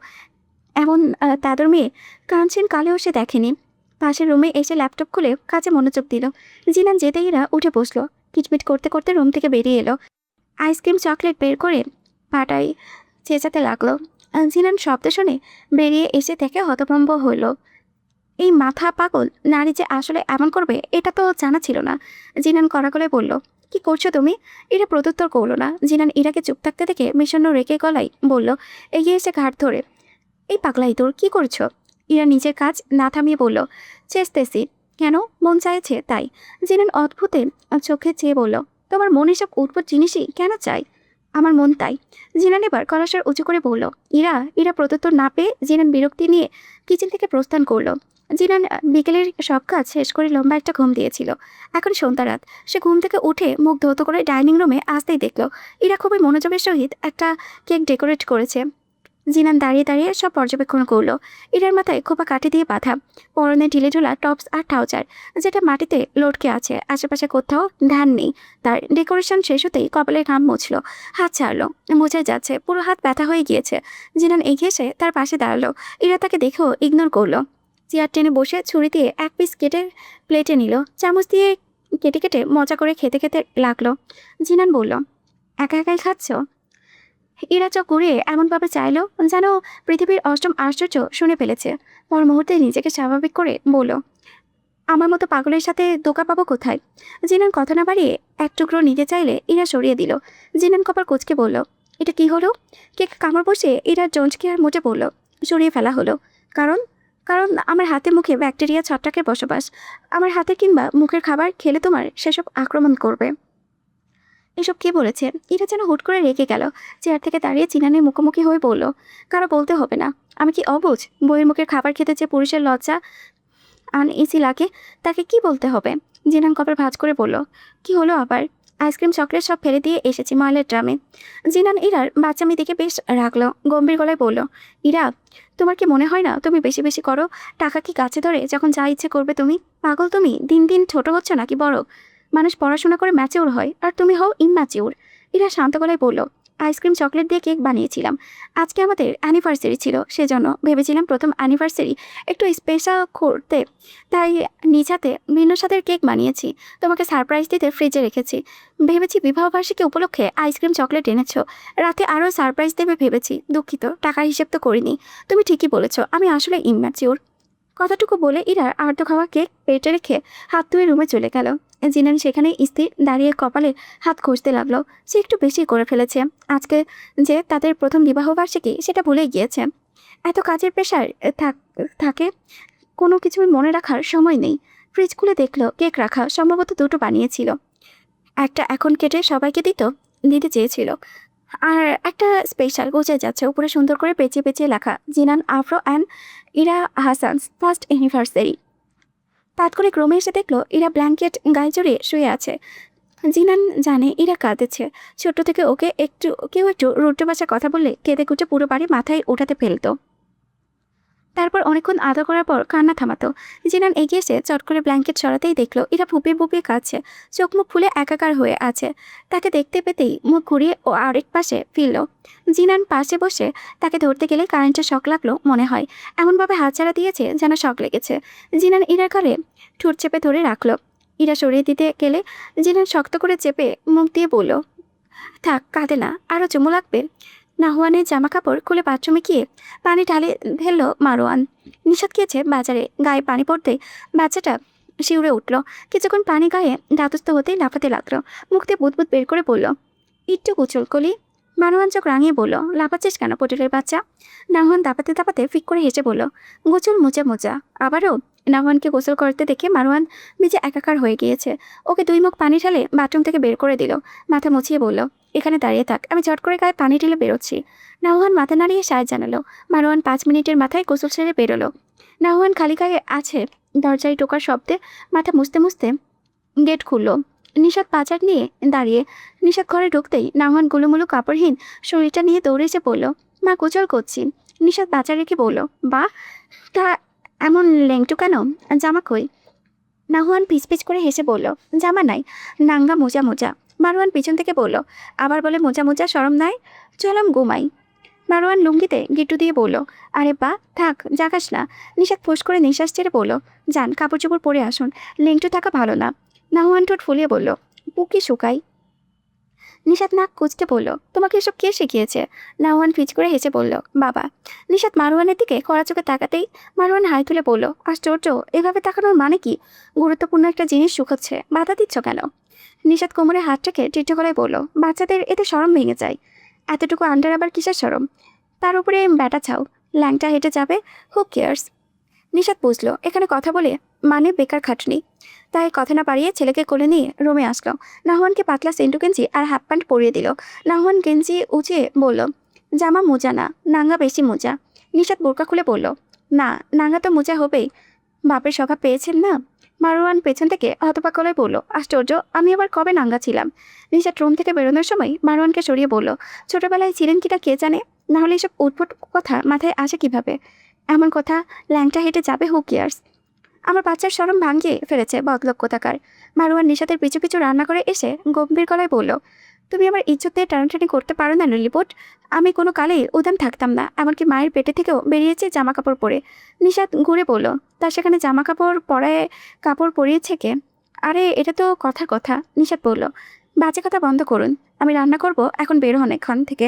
এমন তাদের মেয়ে কাঞ্চন কালেও সে দেখেনি। পাশের রুমে এসে ল্যাপটপ খুলে কাজে মনোযোগ দিল। জিনান যেতেই এরা উঠে বসলো। কিটমিট করতে করতে রুম থেকে বেরিয়ে এলো। আইসক্রিম চকলেট বের করে পাটায় চেঁচাতে লাগলো। জিনান শব্দ শুনে বেরিয়ে এসে থেকে হতভম্ব হলো। এই মাথা পাগল নারী যে আসলে এমন করবে এটা তো জানা ছিল না। জিনান কড়া গলায় বলল, কি করছো তুমি? এরা প্রত্যুত্তর করলো না। জিনান ইরাকে চুপ থাকতে দেখে বিষণ্ণ রেখে গলায় বলল, এগিয়ে এসে ঘাট ধরে, এই পাগলাই তোর কি করছো? ইরা নিজের কাজ না থামিয়ে বলল, চেষ্টেছি। কেন? মন চাইছে তাই। জিনান অদ্ভুতে চোখে চেয়ে বলল, তোমার মন এসব উদ্ভুত জিনিসই কেন চাই? আমার মন তাই। জিনান এবার কলাস্বর উঁচু করে বলল, ইরা ইরা প্রত্যুত্তর না পেয়ে জিনান বিরক্তি নিয়ে কিচেন থেকে প্রস্থান করলো। জিনান বিকেলের সব কাজ শেষ করে লম্বা একটা ঘুম দিয়েছিল। এখন সন্ধ্যা রাত। সে ঘুম থেকে উঠে মুখ ধৌত করে ডাইনিং রুমে আসতেই দেখলো ইরা খুবই মনোযোগের সহিত একটা কেক ডেকোরেট করেছে। জিনান দাঁড়িয়ে দাঁড়িয়ে সব পর্যবেক্ষণ করলো। ইরার মাথায় খোপা কাঠি দিয়ে বাঁধা, পরনে ঢিলে ঢোলা টপস আর ট্রাউজার, যেটা মাটিতে লটকে আছে। আশেপাশে কোথাও ধ্যান নেই তার। ডেকোরেশন শেষ হতেই কপালে ঘাম মুছলো, হাত ছাড়লো। বোঝা যাচ্ছে পুরো হাত ব্যথা হয়ে গিয়েছে। জিনান এগিয়ে এসে তার পাশে দাঁড়ালো। ইরা তাকে দেখেও ইগনোর করলো। চেয়ার টেনে বসে ছুরি দিয়ে এক পিস কেটে প্লেটে নিল। চামচ দিয়ে কেটে কেটে মজা করে খেতে খেতে লাগলো। জিনান বলল, একা একাই খাচ্ছ? ইরা চোখ ঘুরিয়ে এমনভাবে চাইল যেন পৃথিবীর অষ্টম আশ্চর্য শুনে ফেলেছে। পর মুহূর্তে নিজেকে স্বাভাবিক করে বলল, আমার মতো পাগলের সাথে ধোকা পাবো কোথায়? জিনান কথা না বাড়িয়ে এক টুকরো নিতে চাইলে ইরা সরিয়ে দিল। জিনান কপাল কুঁচকে বলল, এটা কি হলো? কেক কামড় বসিয়ে ইরার জঞ্চকে আর মোটে বলল, সরিয়ে ফেলা হলো। কারণ কারণ আমার হাতে মুখে ব্যাকটেরিয়া ছত্রাকের বসবাস। আমার হাতে কিংবা মুখের খাবার খেলে তোমার সেসব আক্রমণ করবে। এসব কে বলেছে? এটা যেন হুট করে রেগে গেল। চেয়ার থেকে দাঁড়িয়ে চিনানের মুখোমুখি হয়ে বলল, কারো বলতে হবে না। আমি কি অবুঝ? বইয়ের মুখের খাবার খেতে যে পুরুষের লজ্জা আনইজি লাগে, তাকে কি বলতে হবে? জিনান কপাল ভাঁজ করে বলল, কি হলো আবার? আইসক্রিম চকলেট সব ফেলে দিয়ে এসেছি ময়লার ড্রামে। জিনান ইরার বাচ্চামি দিকে বেশ রাখলো, গম্ভীর গলায় বলল, ইরা, তোমার কি মনে হয় না তুমি বেশি বেশি করো? টাকা কি গাছে ধরে যখন যা ইচ্ছে করবে তুমি? পাগল তুমি? দিন দিন ছোট হচ্ছ নাকি বড়? মানুষ পড়াশোনা করে ম্যাচিউর হয়, আর তুমি হও ইনম্যাচিউর। ইরা শান্ত গলায় বলল, আইসক্রিম চকলেট দিয়ে কেক বানিয়েছিলাম। আজকে আমাদের অ্যানিভার্সারি ছিল, সেজন্য ভেবেছিলাম প্রথম অ্যানিভার্সারি একটু স্পেশাল করতে, তাই নিজ হাতে ভিন্ন স্বাদের কেক বানিয়েছি। তোমাকে সারপ্রাইজ দিতে ফ্রিজে রেখেছি। ভেবেছি বিবাহবার্ষিকী উপলক্ষে আইসক্রিম চকলেট এনেছো। রাতে আরও সারপ্রাইজ দেবে ভেবেছি। দুঃখিত, টাকার হিসেব তো করিনি। তুমি ঠিকই বলেছ, আমি আসলে ইম্যাচিউর। কথাটুকু বলে ইরার আর্ধ খাওয়া কেক পেটে রেখে হাত ধুয়ে রুমে চলে গেল। জিনান সেখানে স্থির দাঁড়িয়ে কপালে হাত ঘষতে লাগলো। সে একটু বেশি করে ফেলেছে। আজকে যে তাদের প্রথম বিবাহবার্ষিকী সেটা ভুলে গিয়েছে। এত কাজের প্রেশার থাকে, কোনো কিছুই মনে রাখার সময় নেই। ফ্রিজ খুলে দেখলো কেক রাখা, সম্ভবত দুটো বানিয়েছিল। একটা এখন কেটে সবাইকে দিতে চেয়েছিল, আর একটা স্পেশাল বোঝা যাচ্ছে উপরে সুন্দর করে পেঁচিয়ে পেঁচিয়ে লেখা, Jinan Afro and Ira Hasan's first anniversary. তাৎক্ষণিক রুমে এসে দেখলো ইরা ব্ল্যাঙ্কেট গায়ে জড়িয়ে শুয়ে আছে। জিনান জানে ইরা কাঁদেছে। ছোট্ট থেকে ওকে কেউ একটু রুটে ভাষায় কথা বললে কেঁদে কুটে পুরো বাড়ি মাথায় উঠাতে ফেলতো। তারপর অনেকক্ষণ আদর করার পর কান্না থামাতো। জিনান এগিয়ে এসে চট করে ব্ল্যাঙ্কেট সরাতেই দেখলো ইরা ফুপিয়ে ফুপিয়ে কাঁদছে, চোখ মুখ ফুলে একাকার হয়ে আছে। তাকে দেখতে পেতেই মুখ ঘুরিয়ে ও আরেক পাশে ফিরল। জিনান পাশে বসে তাকে ধরতে গেলে কারেন্টের শক লাগলো মনে হয়। এমনভাবে হাতছাড়া দিয়েছে যেন শক লেগেছে। জিনান ইরার ঘরে ঠোঁট চেপে ধরে রাখলো। ইরা সরিয়ে দিতে গেলে জিনান শক্ত করে চেপে মুখ দিয়ে বলল, থাক, কাঁদে না, আরও চুমু লাগবে। নাহওয়ানের জামা কাপড় খুলে বাথরুমে গিয়ে পানি ঢালে ঢেললো মারোয়ান। নিষাদ খেয়েছে বাজারে, গায়ে পানি পড়তেই বাচ্চাটা শিউরে উঠল। কিছুক্ষণ পানি গায়ে ধাতস্থ হতেই লাফাতে লাগলো। মুখ দিয়ে বুদবুদ বের করে বলল, একটু কুচল কলি। মারোয়ান চোখ রাঙিয়ে বলল, লাফাচ্ছিস কেন পটেলের বাচ্চা? নাহওয়ান দাপাতে দাপাতে ফিক করে হেসে বলল, গোচল মোচা মোচা। আবারও নাহওয়ানকে গোসল করতে দেখে মারোয়ান নিজে একাকার হয়ে গিয়েছে। ওকে 2 মুখ পানি ঢালে বাথরুম থেকে বের করে দিল। মাথা মুছিয়ে বলল, এখানে দাঁড়িয়ে থাক, আমি চট করে গায়ে পানি ঢেলে বেরোচ্ছি। নাহওয়ান মাথা নাড়িয়ে সায় জানালো। মারোয়ান 5 মিনিটের মাথায় গোসল সেরে বেরোলো। নাহওয়ান খালি গায়ে আছে। দরজায় টোকার শব্দে মাথা মুছতে মুছতে গেট খুলল। নিষাদ পাচার নিয়ে দাঁড়িয়ে। নিষাদ ঘরে ঢুকতেই নাহওয়ান গুলুমুলু কাপড়হীন শরীরটা নিয়ে দৌড়ে এসে বলল, মা গোচল করছি। নিষাদ পাচার রেখে বলল, বা তা এমন লেংটু কেন? জামা কই? নাহওয়ান পিচ করে হেসে বলল, জামা নাই, নাঙ্গা মোজা মোজা। মারোয়ান পিছন থেকে বলল, আবার বলে মোজা মোজা, শরম নাই? চলাম ঘুমাই। মারোয়ান লুঙ্গিতে গিট্টু দিয়ে বলল, আরে বা, থাক, জাগাস না। নিষাদ ফোঁস করে নিঃশ্বাস ছেড়ে বলল, যান, কাপড় চোপড় পরে আসুন, লেংটু থাকা ভালো না। নাহওয়ান ঠোঁট ফুলিয়ে বলল, বুকি শুকাই। নিষাদ নাক কুচকে বলল, তোমাকে এসব কে শিখিয়েছে? নাহওয়ান ফিচ করে হেসে বলল, বাবা। নিষাদ মারোয়ানের দিকে কড়া চোখে তাকাতেই মারোয়ান হাই তুলে বলল, আশ্চর্য, এভাবে তাকানোর মানে কি? গুরুত্বপূর্ণ একটা জিনিস শুকাচ্ছে, বাধা দিচ্ছ কেন? নিষাদ কোমরে হাত রেখে টিট্ট গলায় বলল, বাচ্চাদের এতে শরম ভেঙে যায়। এতটুকু আন্ডার আবার কিসের শরম? তার উপরে ব্যাটা ছাও, ল্যাংটা হেঁটে যাবে, হু কেয়ার্স। নিষাদ বুঝলো এখানে কথা বলে মানে বেকার খাটনি। তাই কথা না বাড়িয়ে ছেলেকে কোলে নিয়ে রুমে আসলো। নাহওয়ানকে পাতলা সেন্টু গেঞ্জি আর হাফ প্যান্ট পরিয়ে দিল। নাহওয়ান গেঞ্জি উঁচিয়ে বলল, জামা মোজা না, নাঙ্গা বেশি মোজা। নিশাত বোরকা খুলে বলল, না, নাঙ্গা তো মোজা হবেই। বাপের স্বভাব পেয়েছেন না। মারওয়ান পেছন থেকে হতবাক গলায় বলল, আশ্চর্য, আমি আবার কবে নাঙ্গা ছিলাম। নিশাত রুম থেকে বেরোনোর সময় মারওয়ানকে সরিয়ে বলল, ছোটবেলায় ছিলেন কিনা কে জানে, নাহলে এসব উদ্ভট কথা মাথায় আসে কিভাবে। এমন কথা ল্যাংটা হেঁটে যাবে, হু কেয়ার্স। আমার বাচ্চার শরম ভাঙিয়ে ফেলেছে বদলোক কোথাকার। মারওয়ান নিশাতের পিছু পিছু রান্না করে এসে গম্ভীর গলায় বলল, তুমি আমার ইজ্জত দিয়ে টানাটানি করতে পারো না লিলিপুট। আমি কোনো কালেই উদাম থাকতাম না, এমনকি মায়ের পেটে থেকেও বেরিয়েছে জামা কাপড় পরে। নিশাত ঘুরে বলল, তার সেখানে জামা কাপড় পরায় কাপড় পরিয়েছে কে? আরে এটা তো কথার কথা। নিশাত বলল, বাজে কথা বন্ধ করুন, আমি রান্না করব, এখন বের হন এখান থেকে।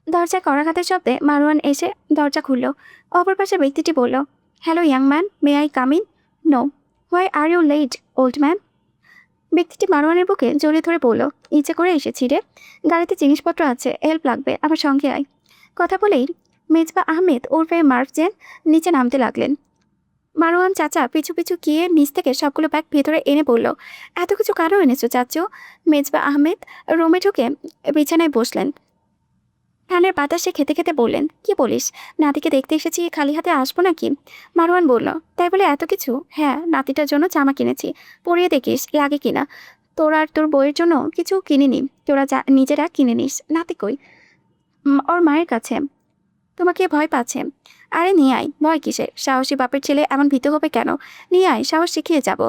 দরজায় করাঘাতের শব্দে মারওয়ান এসে দরজা খুলল। অপর পাশে ব্যক্তিটি বলল, hello young man, may I come in? No. Why are you late, old man? ব্যক্তিটি মারওয়ানের বুকে জড়িয়ে ধরে বলল, ইচ্ছে করে এসেছি রে, গাড়িতে জিনিসপত্র আছে, হেল্প লাগবে, আমার সঙ্গে আয়। কথা বলেই মেজবা আহমেদ ওরফে মার্ফজেন নিচে নামতে লাগলেন। মারওয়ান চাচা পিছু পিছু গিয়ে নিচ থেকে সবগুলো ব্যাগ ভেতরে এনে বলল, এত কিছু কারো এনেছো চাচু? মেজবা আহমেদ রুমে ঢুকে বিছানায় বসলেন। ফ্যানের বাতাসে খেতে খেতে বললেন, কি বলিস, নাতিকে দেখতে এসেছি, খালি হাতে আসবো নাকি? মারওয়ান বলল, তাই বলে এত কিছু? হ্যাঁ, নাতিটার জন্য জামা কিনেছি, পরিয়ে দেখিস লাগে কিনা। তোর আর তোর বইয়ের জন্য কিছু কিনিনি, তোরা নিজেরা কিনে নিস। নাতি কই? ওর মায়ের কাছে। তোমাকে ভয় পাচ্ছে? আরে নিয়ে আয়, ভয় কিসের, সাহসী বাপের ছেলে এমন ভীত হবে কেন? নিয়ে আয়, সাহস শিখিয়ে যাব।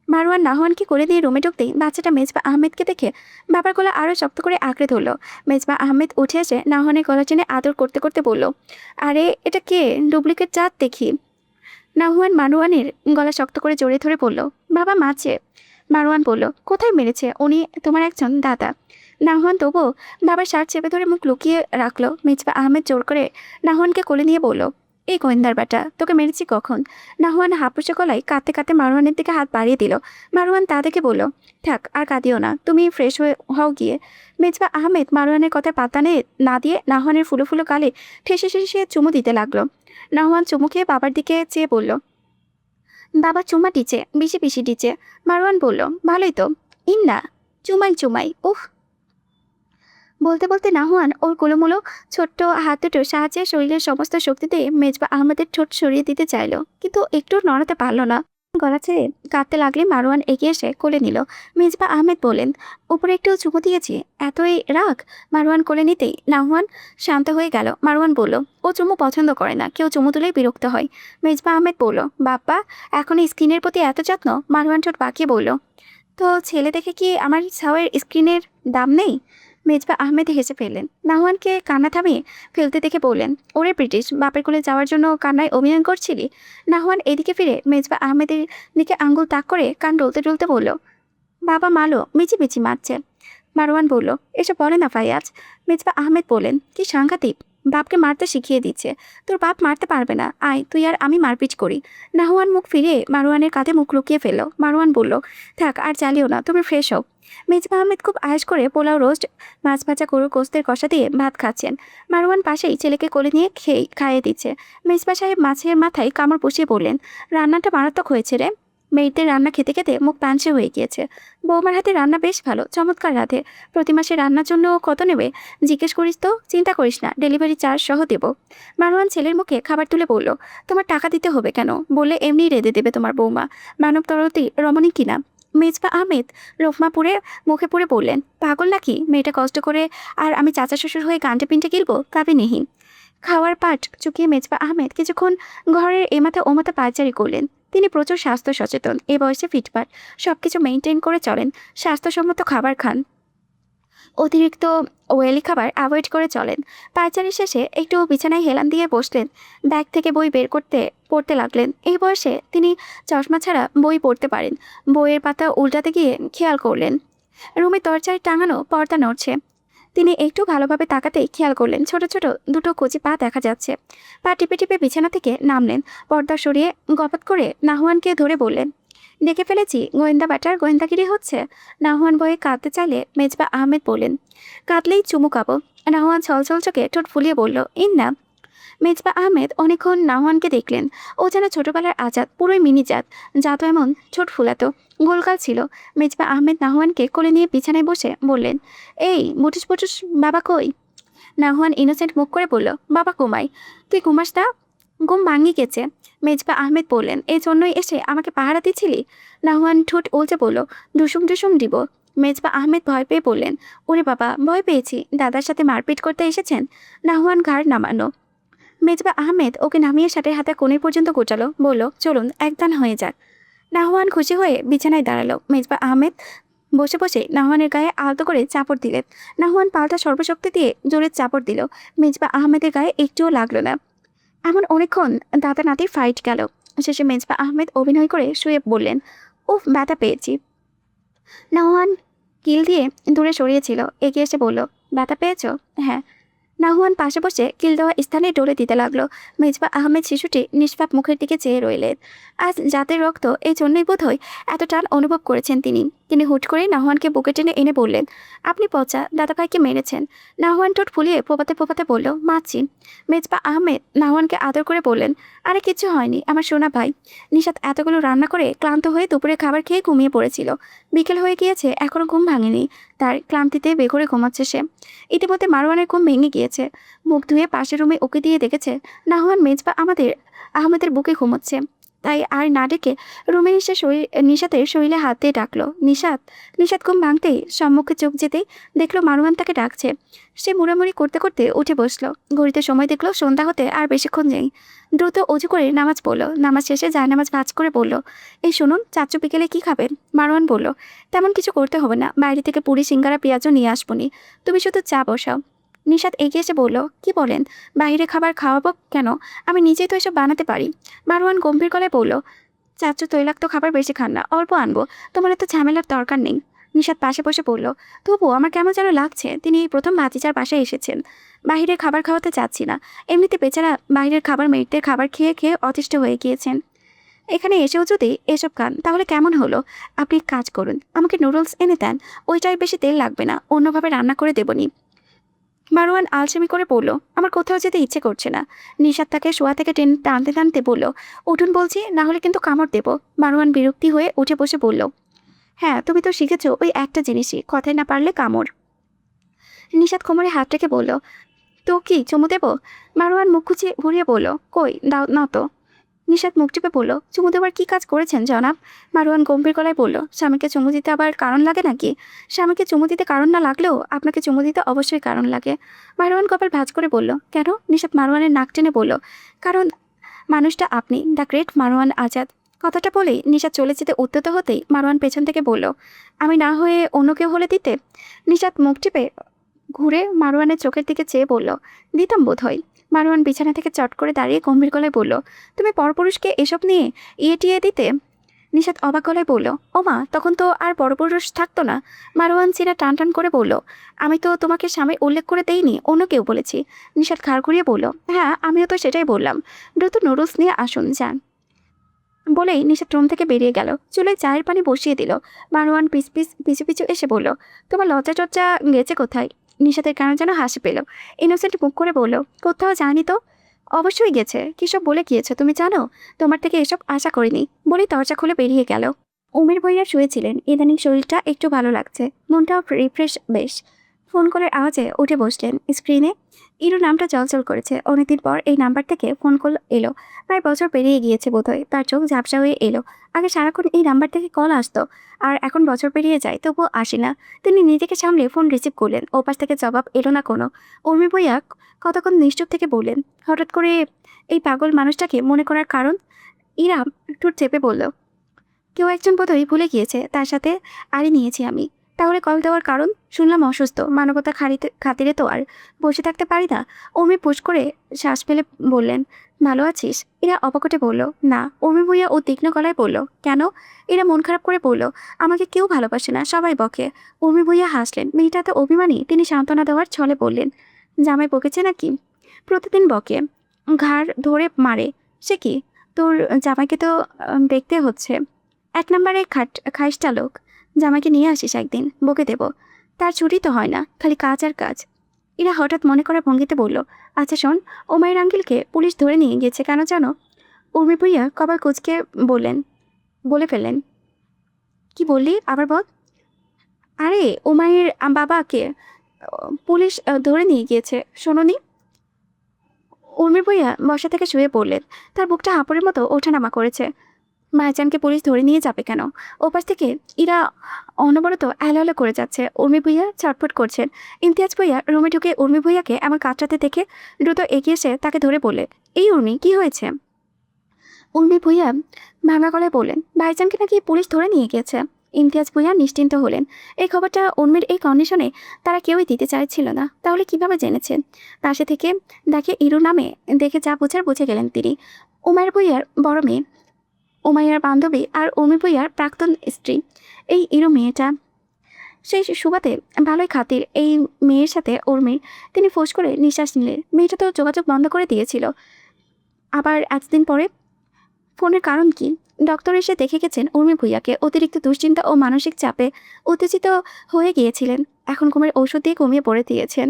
মারওয়ান নাহওয়ানকে করে দিয়ে রুমে ঢুকতেই বাচ্চাটা মেজবা আহমেদকে দেখে বাবার গলা আরও শক্ত করে আঁকড়ে ধরল। মেজবা আহমেদ উঠে এসে নাহওয়ানের গলা টেনে আদর করতে করতে বলল, আরে এটা কে, ডুপ্লিকেট জাত দেখি। নাহওয়ান মারওয়ানের গলা শক্ত করে জড়িয়ে ধরে বলল, বাবা মারছে। মারওয়ান বলল, কোথায় মেরেছে? উনি তোমার একজন দাদা। নাহওয়ান তবুও বাবার শার্ট চেপে ধরে মুখ লুকিয়ে রাখলো। মেজবা আহমেদ জোর করে নাহওয়ানকে কোলে নিয়ে বলল, এই গোয়েন্দার বেটা, তোকে মেরেছি কখন? নাহওয়ান হাঁপুসে গলায় কাঁদতে কাঁদতে মারওয়ানের দিকে হাত বাড়িয়ে দিল। মারওয়ান তা দেখে বলল, থাক আর কাঁদিও না, তুমি ফ্রেশ হয়ে হও গিয়ে। মেজবা আহমেদ মারওয়ানের কথায় পাত্তা না দিয়ে নাহওয়ানের ফুলো ফুলো গালে ঠেসে ঠেসে চুমু দিতে লাগলো। নাহওয়ান চুমু খেয়ে বাবার দিকে চেয়ে বলল, বাবা চুমা দিচ্ছে, বেশি বেশি দিচ্ছে। মারওয়ান বলল, ভালোই তো, ইন্না চুমাই চুমাই, উফ। বলতে বলতে নাহওয়ান ওর কোলোমোলো ছোট্ট হাত দুটোর সাহায্যে শরীরের সমস্ত শক্তি দিয়ে মেজবা আহমেদের ঠোঁট সরিয়ে দিতে চাইল, কিন্তু একটু নড়াতে পারল না। গলা ছেড়ে কাঁদতে লাগলে মারওয়ান এগিয়ে এসে কোলে নিল। মেজবা আহমেদ বললেন, উপরে একটু চুমু দিয়েছি, এতই রাগ? মারওয়ান কোলে নিতেই নাহওয়ান শান্ত হয়ে গেল। মারওয়ান বলল, ও চুমু পছন্দ করে না, কেউ চুমু তুলেই বিরক্ত হয়। মেজবা আহমেদ বলল, বাপ্পা এখন স্কিনের প্রতি এত যত্ন? মারওয়ান ঠোঁট পাকিয়ে বলল, তো ছেলে দেখে কি আমার ছাওয়ের স্ক্রিনের দাম নেই? মেজবা আহমেদ হেসে ফেললেন। নাহওয়ানকে কান্না থামিয়ে ফেলতে দেখে বললেন, ওরে ব্রিটিশ, বাপের কোলে যাওয়ার জন্য কান্নায় অভিনয় করছিলি? নাহওয়ান এদিকে ফিরে মেজবা আহমেদের দিকে আঙ্গুল তাক করে কান ডলতে ডলতে বলল, বাবা মালো মিচি মিচি মারছে। মারওয়ান বলল, এসব বলে না ফাইয়াজ। মেজবা আহমেদ বললেন, কি সাংঘাতিক, বাপকে মারতে শিখিয়ে দিচ্ছে। তোর বাপ মারতে পারবে না, আয় তুই আর আমি মারপিট করি। নাহওয়ান মুখ ফিরিয়ে মারওয়ানের কাঁধে মুখ লুকিয়ে ফেলল। মারওয়ান বলল, থাক আর জ্বালিও না, তুমি ফ্রেশ হও। মেজবা আহমেদ খুব আয়েশ করে পোলাও, রোস্ট, মাছ ভাজা, গরুর গোস্তের কষা দিয়ে ভাত খাচ্ছেন। মারওয়ান পাশেই ছেলেকে কোলে নিয়ে খাইয়ে দিচ্ছে। মেজবা সাহেব মাছের মাথায় কামড় বসিয়ে বললেন, রান্নাটা মারাত্মক হয়েছে রে। মেয়েদের রান্না খেতে খেতে মুখ পাঞ্চে হয়ে গিয়েছে। বৌমার হাতে রান্না বেশ ভালো, চমৎকার রাধে। প্রতি মাসে রান্নার জন্য কত নেবে জিজ্ঞেস করিস তো? চিন্তা করিস না, ডেলিভারি চার্জ সহ দেব। মারওয়ান ছেলের মুখে খাবার তুলে বলল, তোমার টাকা দিতে হবে কেন? বললে এমনিই রেঁধে দেবে তোমার বৌমা, মানব তরতি রমণী কিনা। মেজবা আহমেদ লোকমা পুড়ে মুখে পুড়ে বললেন, পাগল নাকি? মেয়েটা কষ্ট করে আর আমি চাচা শ্বশুর হয়ে গান্টে পিন্টে গিলবো? কাবে নেহি। খাওয়ার পাট চুকিয়ে মেজবা আহমেদ কিছুক্ষণ ঘরের এমাথা ওমাথা পায়চারি করলেন। তিনি প্রচুর স্বাস্থ্য সচেতন, এ বয়সে ফিটফাট, সব কিছু মেনটেন করে চলেন। স্বাস্থ্যসম্মত খাবার খান, অতিরিক্ত ওয়েলি খাবার অ্যাভয়েড করে চলেন। পায়চারি শেষে একটু বিছানায় হেলান দিয়ে বসলেন। ব্যাগ থেকে বই বের করতে পড়তে লাগলেন। এই বয়সে তিনি চশমা ছাড়া বই পড়তে পারেন। বইয়ের পাতা উল্টাতে গিয়ে খেয়াল করলেন রুমে দরজায় টাঙানো পর্দা নড়ছে। তিনি একটু ভালোভাবে তাকাতেই খেয়াল করলেন ছোট ছোট দুটো কচি পা দেখা যাচ্ছে। পা টিপে টিপে বিছানা থেকে নামলেন। পর্দা সরিয়ে গপাত করে নাহওয়ানকে ধরে বললেন, দেখে ফেলেছি, গোয়েন্দা বাটার গোয়েন্দাগিরি হচ্ছে। নাহওয়ান ভয়ে কাঁদতে চাইলে মেজবা আহমেদ বললেন, কাঁদলেই চুমু খাবো। নাহওয়ান ছলছল চোখে ঠোঁট ফুলিয়ে বলল, ইন্না। মেজবা আহমেদ অনেকক্ষণ নাহওয়ানকে দেখলেন। ও যেন ছোটবেলার আজাদ, পুরোই মিনি জাত। জাতো এমন ছোট ফুলাতো, গোলগাল ছিল। মেজবা আহমেদ নাহওয়ানকে কোলে নিয়ে বিছানায় বসে বললেন, এই বুটুস বুটুস, বাবা কই? নাহওয়ান ইনোসেন্ট মুখ করে বলল, বাবা ঘুমাই। তুই ঘুমাস না? ঘুম ভাঙি গেছে। মেজবা আহমেদ বললেন, এই জন্যই এসে আমাকে পাহারা দিচ্ছিলি? নাহওয়ান ঠোঁট উল্টে বলল, ডুসুম ডুসুম দিব। মেজবা আহমেদ ভয় পেয়ে বললেন, ওরে বাবা, ভয় পেয়েছি, দাদার সাথে মারপিট করতে এসেছেন? নাহওয়ান ঘাড় নামানো। মেজবা আহমেদ ওকে নামিয়ে শার্টের হাতে কোণে পর্যন্ত গোটালো, বলল, চলুন একদান হয়ে যাক। নাহওয়ান খুশি হয়ে বিছানায় দাঁড়ালো। মেজবা আহমেদ বসে বসে নাহওয়ানের গায়ে আলতো করে চাপড় দিলেন। নাহওয়ান পাল্টা সর্বশক্তি দিয়ে জোরে চাপড় দিল। মেজবা আহমেদের গায়ে একটুও লাগলো না। এমন অনেকক্ষণ দাদা নাতির ফাইট গেল। শেষে মেজবা আহমেদ অভিনয় করে শুয়ে বললেন, উফ, ব্যথা পেয়েছি। নাহওয়ান কিল দিয়ে দূরে সরিয়েছিল, এগিয়ে এসে বলল, ব্যথা পেয়েছ? হ্যাঁ। নাহওয়ান পাশে বসে কিল দেওয়া স্থানে ডলে দিতে লাগলো। মেজবা আহমেদ শিশুটি নিষ্পাপ মুখের দিকে চেয়ে রইলেন। আজ জাতের রক্ত, এই জন্যই বোধ হয় এত টান অনুভব করেছেন তিনি। তিনি হুট করে নাহওয়ানকে বুকে টেনে এনে বললেন, আপনি পচা, দাদাভাইকে মেরেছেন। নাহওয়ান ঠোঁট ফুলিয়ে ফোপাতে ফোপাতে বলল, মাছি। মেজবা আহমেদ নাহওয়ানকে আদর করে বললেন, আরে কিছু হয়নি আমার সোনা ভাই। নিশাত এতগুলো রান্না করে ক্লান্ত হয়ে দুপুরে খাবার খেয়ে ঘুমিয়ে পড়েছিল। বিকেল হয়ে গিয়েছে, এখনো ঘুম ভাঙেনি। তার ক্লান্তিতে বেঘরে ঘুমাচ্ছে সে। ইতিমধ্যে মারওয়ানের ঘুম ভেঙে গিয়েছে। মুখ ধুয়ে পাশের রুমে ওকে দিয়ে দেখেছে নাহওয়ান মেজবা আহমেদের বুকে ঘুমোচ্ছে। তাই আর না ডেকে রুমে এসে নিশাতের শরীরে হাত দিয়ে ডাকলো, নিশাত। নিশাত ঘুম ভাঙতেই সম্মুখে চোখ যেতেই দেখলো মারওয়ান তাকে ডাকছে। সে মুড়ামুড়ি করতে করতে উঠে বসলো। ঘড়িতে সময় দেখলো সন্ধ্যা হতে আর বেশিক্ষণ নেই। দ্রুত অজু করে নামাজ পড়লো। নামাজ শেষে জায়নামাজ ভাঁজ করে বলল, এই শুনুন, চাচু বিকেলে কি খাবেন? মারওয়ান বলল, তেমন কিছু করতে হবে না, বাইরে থেকে পুরি, সিঙ্গারা, পেঁয়াজও নিয়ে আসবনি, তুমি শুধু চা বসাও। নিশাত এগিয়ে এসে বলল, কি বলেন, বাইরে খাবার খাওয়াবো কেন? আমি নিজেই তো এসব বানাতে পারি। মারওয়ান গম্ভীর গলায় বলল, চাচু তৈলাক্ত খাবার বেশি খান না, অল্প আনবো, তোমার এত ঝামেলার দরকার নেই। নিশাত পাশে বসে বলল, তবু আমার কেমন যেন লাগছে তিনি এই প্রথম ভাতিজার বাসায় এসেছেন। বাইরের খাবার খাওয়াতে চাচ্ছি না, এমনিতে বেচারা বাইরের খাবার মেয়েদের খাবার খেয়ে খেয়ে অতিষ্ঠ হয়ে গিয়েছেন। এখানে এসেও যদি এসব খান তাহলে কেমন হলো? আপনি কাজ করুন, আমাকে নুডলস এনে দেন, ওইটায় বেশি তেল লাগবে না, অন্যভাবে রান্না করে দেবনি। মারওয়ান আলসেমি করে বলল, আমার কোথাও যেতে ইচ্ছে করছে না। নিশাত তাকে শোয়া থেকে টানতে টানতে বলল, উঠুন বলছি, না হলে কিন্তু কামড় দেব। মারওয়ান বিরক্তি হয়ে উঠে বসে বলল, হ্যাঁ, তুমি তো শিখেছো ওই একটা জিনিসই, কথায় না পারলে কামড়। নিশাত কোমরে হাত রেখে বলল, তো কি চুমু দেব? মারওয়ান মুখ খুঁচিয়ে ঘুরিয়ে বলল, কই দাও না তো। নিশাত মুখ টিপে বলল, চুমু দেওয়ার কী কাজ করেছেন জনাব? মারওয়ান গম্ভীর গলায় বলল, স্বামীকে চুমু দিতে আবার কারণ লাগে নাকি? স্বামীকে চুমু দিতে কারণ না লাগলেও আপনাকে চুমু দিতে অবশ্যই কারণ লাগে। মারওয়ান কপাল ভাঁজ করে বলল, কেন? নিশাত মারওয়ানের নাক টেনে বলল, কারণ মানুষটা আপনি, দ্য গ্রেট মারওয়ান আজাদ। কথাটা বলেই নিশাত চলে যেতে উদ্যত হতেই মারওয়ান পেছন থেকে বলল, আমি না হয়ে অন্য কেউ হলে দিতে? নিশাত মুখ টিপে ঘুরে মারওয়ানের চোখের দিকে চেয়ে বলল, দিতাম বোধ হয়। মারওয়ান বিছানা থেকে চট করে দাঁড়িয়ে গম্ভীর গলায় বলল, তুমি পরপুরুষকে এসব নিয়ে টিয়ে দিতে? নিশাত অবাক গলায় বলল, ওমা, তখন তো আর পরপুরুষ থাকতো না। মারওয়ান সিনা টান টান করে বলল, আমি তো তোমাকে স্বামী উল্লেখ করে দেইনি, অন্য কেউ বলেছি। নিশাত ঘাড় ঘুরিয়ে বলল, হ্যাঁ, আমিও তো সেটাই বললাম। দ্রুত নুডলস নিয়ে আসুন যান। বলেই নিশাত রুম থেকে বেরিয়ে গেল। চুলায় চায়ের পানি বসিয়ে দিল। মারওয়ান পিছু পিছু এসে বলল, তোমার লজ্জা টজ্জা গেছে কোথায়? নিশাতের কারণ যেন হাসি পেল। ইনোসেন্ট মুখ করে বলল, কোথাও জানি তো। অবশ্যই গেছে, কী সব বলে গিয়েছে তুমি জানো? তোমার থেকে এসব আশা করিনি, বলেই দরজা খুলে বেরিয়ে গেল। উমের ভাইয়া শুয়েছিলেন। ইদানিং শরীরটা একটু ভালো লাগছে, মনটাও রিফ্রেশ বেশ। ফোন কলের আওয়াজে উঠে বসলেন। স্ক্রিনে ইরু নামটা চলচল করেছে। অনেকদিন পর এই নাম্বার থেকে ফোন কল এলো। প্রায় বছর পেরিয়ে গিয়েছে বোধহয়। তার চোখ ঝাপসা হয়ে এলো। আগে সারাক্ষণ এই নাম্বার থেকে কল আসতো, আর এখন বছর পেরিয়ে যায় তবুও আসে না। তিনি নিজেকে সামলে ফোন রিসিভ করলেন। ওপাশ থেকে জবাব এলো না কোনো। উর্মি ভাইয়া কতক্ষণ নিশ্চুপ থেকে বললেন, হঠাৎ করে এই পাগল মানুষটাকে মনে করার কারণ? ইরা ঠোঁট চেপে বলল, কেউ একজন বোধহয় ভুলে গিয়েছে, তার সাথে আড়ি নিয়েছি আমি। তাহলে কল দেওয়ার কারণ? শুনলাম অসুস্থ, মানবতা খাতিরে তো আর বসে থাকতে পারি না। অমি পুশ করে শ্বাস ফেলে বললেন, ভালো আছিস? এরা অবাকটে বলল, না। অমি ভুইয়া ও তীক্ষ্ণ গলায় বলল, কেন? এরা মন খারাপ করে বলল, আমাকে কেউ ভালোবাসে না, সবাই বকে। অমি ভুইয়া হাসলেন। মেয়েটা তো অভিমানী। তিনি সান্ত্বনা দেওয়ার ছলে বললেন, জামাই বকেছে নাকি? প্রতিদিন বকে, ঘাড় ধরে মারে। সে কি, তোর জামাইকে তো দেখতে হচ্ছে। এক নম্বরে খাইস্টা লোক। জামাইকে নিয়ে আসিস একদিন, বকে দেব। তার ছুটি তো হয় না, খালি কাজ আর কাজ। ইরা হঠাৎ মনে করা ভঙ্গিতে বলল, আচ্ছা শোন, ওমায়ের আঙ্কেলকে পুলিশ ধরে নিয়ে গেছে কেন জানো? উর্মি ভুইয়া কপাল কুঁচকে বলে ফেললেন, কি বললি আবার বল? আরে ওমায়ের বাবাকে পুলিশ ধরে নিয়ে গিয়েছে, শোনোনি? উর্মি ভুইয়া বসা থেকে শুয়ে পড়লেন। তার বুকটা হাঁপড়ের মতো ওঠানামা করেছে। মায়াজানকে পুলিশ ধরে নিয়ে যাবে কেন? ওপাশ থেকে ইরা অনবরত এলো করে যাচ্ছে। উর্মি ভুইয়া ছটফট করছেন। ইমতিয়াজ ভুইয়া রুমে ঢুকে উর্মি ভুইয়াকে এমন কাতরাতে দেখে দ্রুত এগিয়ে এসে তাকে ধরে বললেন, এই উর্মি, কি হয়েছে? উর্মি ভুইয়া ভাঙা গলায় বললেন, ভাইজানকে নাকি পুলিশ ধরে নিয়ে গিয়েছে। ইমতিয়াজ ভুইয়া নিশ্চিন্ত হলেন। এই খবরটা উর্মির এই কন্ডিশনে তারা কেউই দিতে চাইছিল না। তাহলে কিভাবে জেনেছেন? পাশে থেকে দেখে ইরু নামে দেখে যা বুঝে গেলেন তিনি। উমায়ের ভুইয়ার বড় মেয়ে, উমাইয়ার বান্ধবী আর উর্মি ভুইয়ার প্রাক্তন স্ত্রী এই ইরু মেয়েটা। সেই সুবাদে ভালোই খাতির এই মেয়ের সাথে উর্মির। তিনি ফোঁস করে নিঃশ্বাস নিলেন। মেয়েটা তো যোগাযোগ বন্ধ করে দিয়েছিল, আবার এতদিন পরে ফোনের কারণ কি? ডক্টর এসে দেখে গেছেন উর্মি ভুইয়াকে অতিরিক্ত দুশ্চিন্তা ও মানসিক চাপে উত্তেজিত হয়ে গিয়েছিলেন। এখন ঘুমের ঔষধ দিয়ে কমিয়ে পড়ে দিয়েছেন।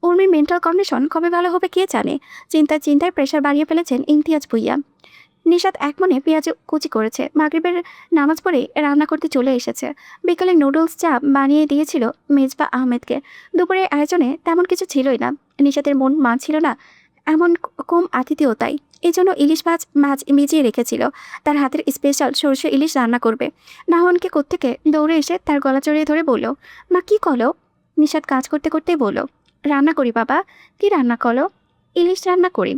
উর্মির মেন্টাল কন্ডিশন কবে ভালো হবে কে জানে। চিন্তায় প্রেশার বাড়িয়ে ফেলেছেন ইমতিয়াজ ভুইয়া। নিশাত এক মনে পেঁয়াজ কুচি করেছে। মাগরিবের নামাজ পড়ে রান্না করতে চলে এসেছে। বিকালে নুডলস চা বানিয়ে দিয়েছিল মেজবা আহমেদকে। দুপুরের আয়োজনে তেমন কিছু ছিলই না। নিশাতের মন মানছিল না এমন কম আতিথেয়তাই। এই জন্য ইলিশ মাছ ভিজিয়ে রেখেছিল। তার হাতের স্পেশাল সরষে ইলিশ রান্না করবে। নাহনকে কোত্থেকে দৌড়ে এসে তার গলা চড়িয়ে ধরে বলল, মা কি করো? নিশাত কাজ করতে করতেই বলল, রান্না করি বাবা। কি রান্না করো? ইলিশ রান্না করি।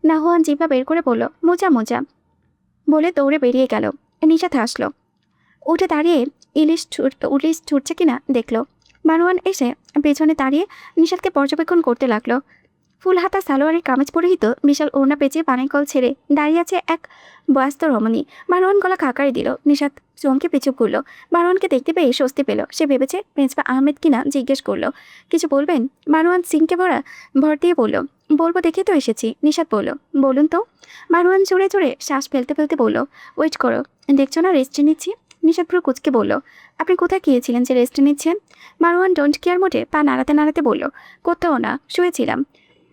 নাহওয়ান জিভা বের করে বলল, মোজা বলে দৌড়ে বেরিয়ে গেল। নিশাত হাসলো। উঠে দাঁড়িয়ে ইলিশ ছুটছে কিনা দেখলো। মারওয়ান এসে পেছনে দাঁড়িয়ে নিশাতকে পর্যবেক্ষণ করতে লাগলো। ফুল হাতা সালোয়ারের কামিজ পরিহিত বিশাল ওড়না পেঁচিয়ে পানির কল ছেড়ে দাঁড়িয়ে আছে এক বয়স্ত রমণী। মারওয়ান গলা খাকারি দিল। নিশাত চমকে পিছু করলো। মারওয়ানকে দেখতে পেয়ে স্বস্তি পেল। সে ভেবেছে প্রিন্সিপাল আহমেদ কিনা, জিজ্ঞেস করলো, কিছু বলবেন? মারওয়ান সিংকে ভর দিয়ে বলল, বলবো দেখে তো এসেছি। নিশাত বলল, বলুন তো। মারওয়ান জোরে জোরে শ্বাস ফেলতে বলল, ওয়েট করো, দেখছো না রেস্ট নিচ্ছি। নিশাত পুরো কুচকে বলল, আপনি কোথায় গিয়েছিলেন যে রেস্ট নিচ্ছেন? মারওয়ান ডোন্ট কেয়ার মোটে পা নাড়াতে বলল, কোথাও না, শুয়েছিলাম।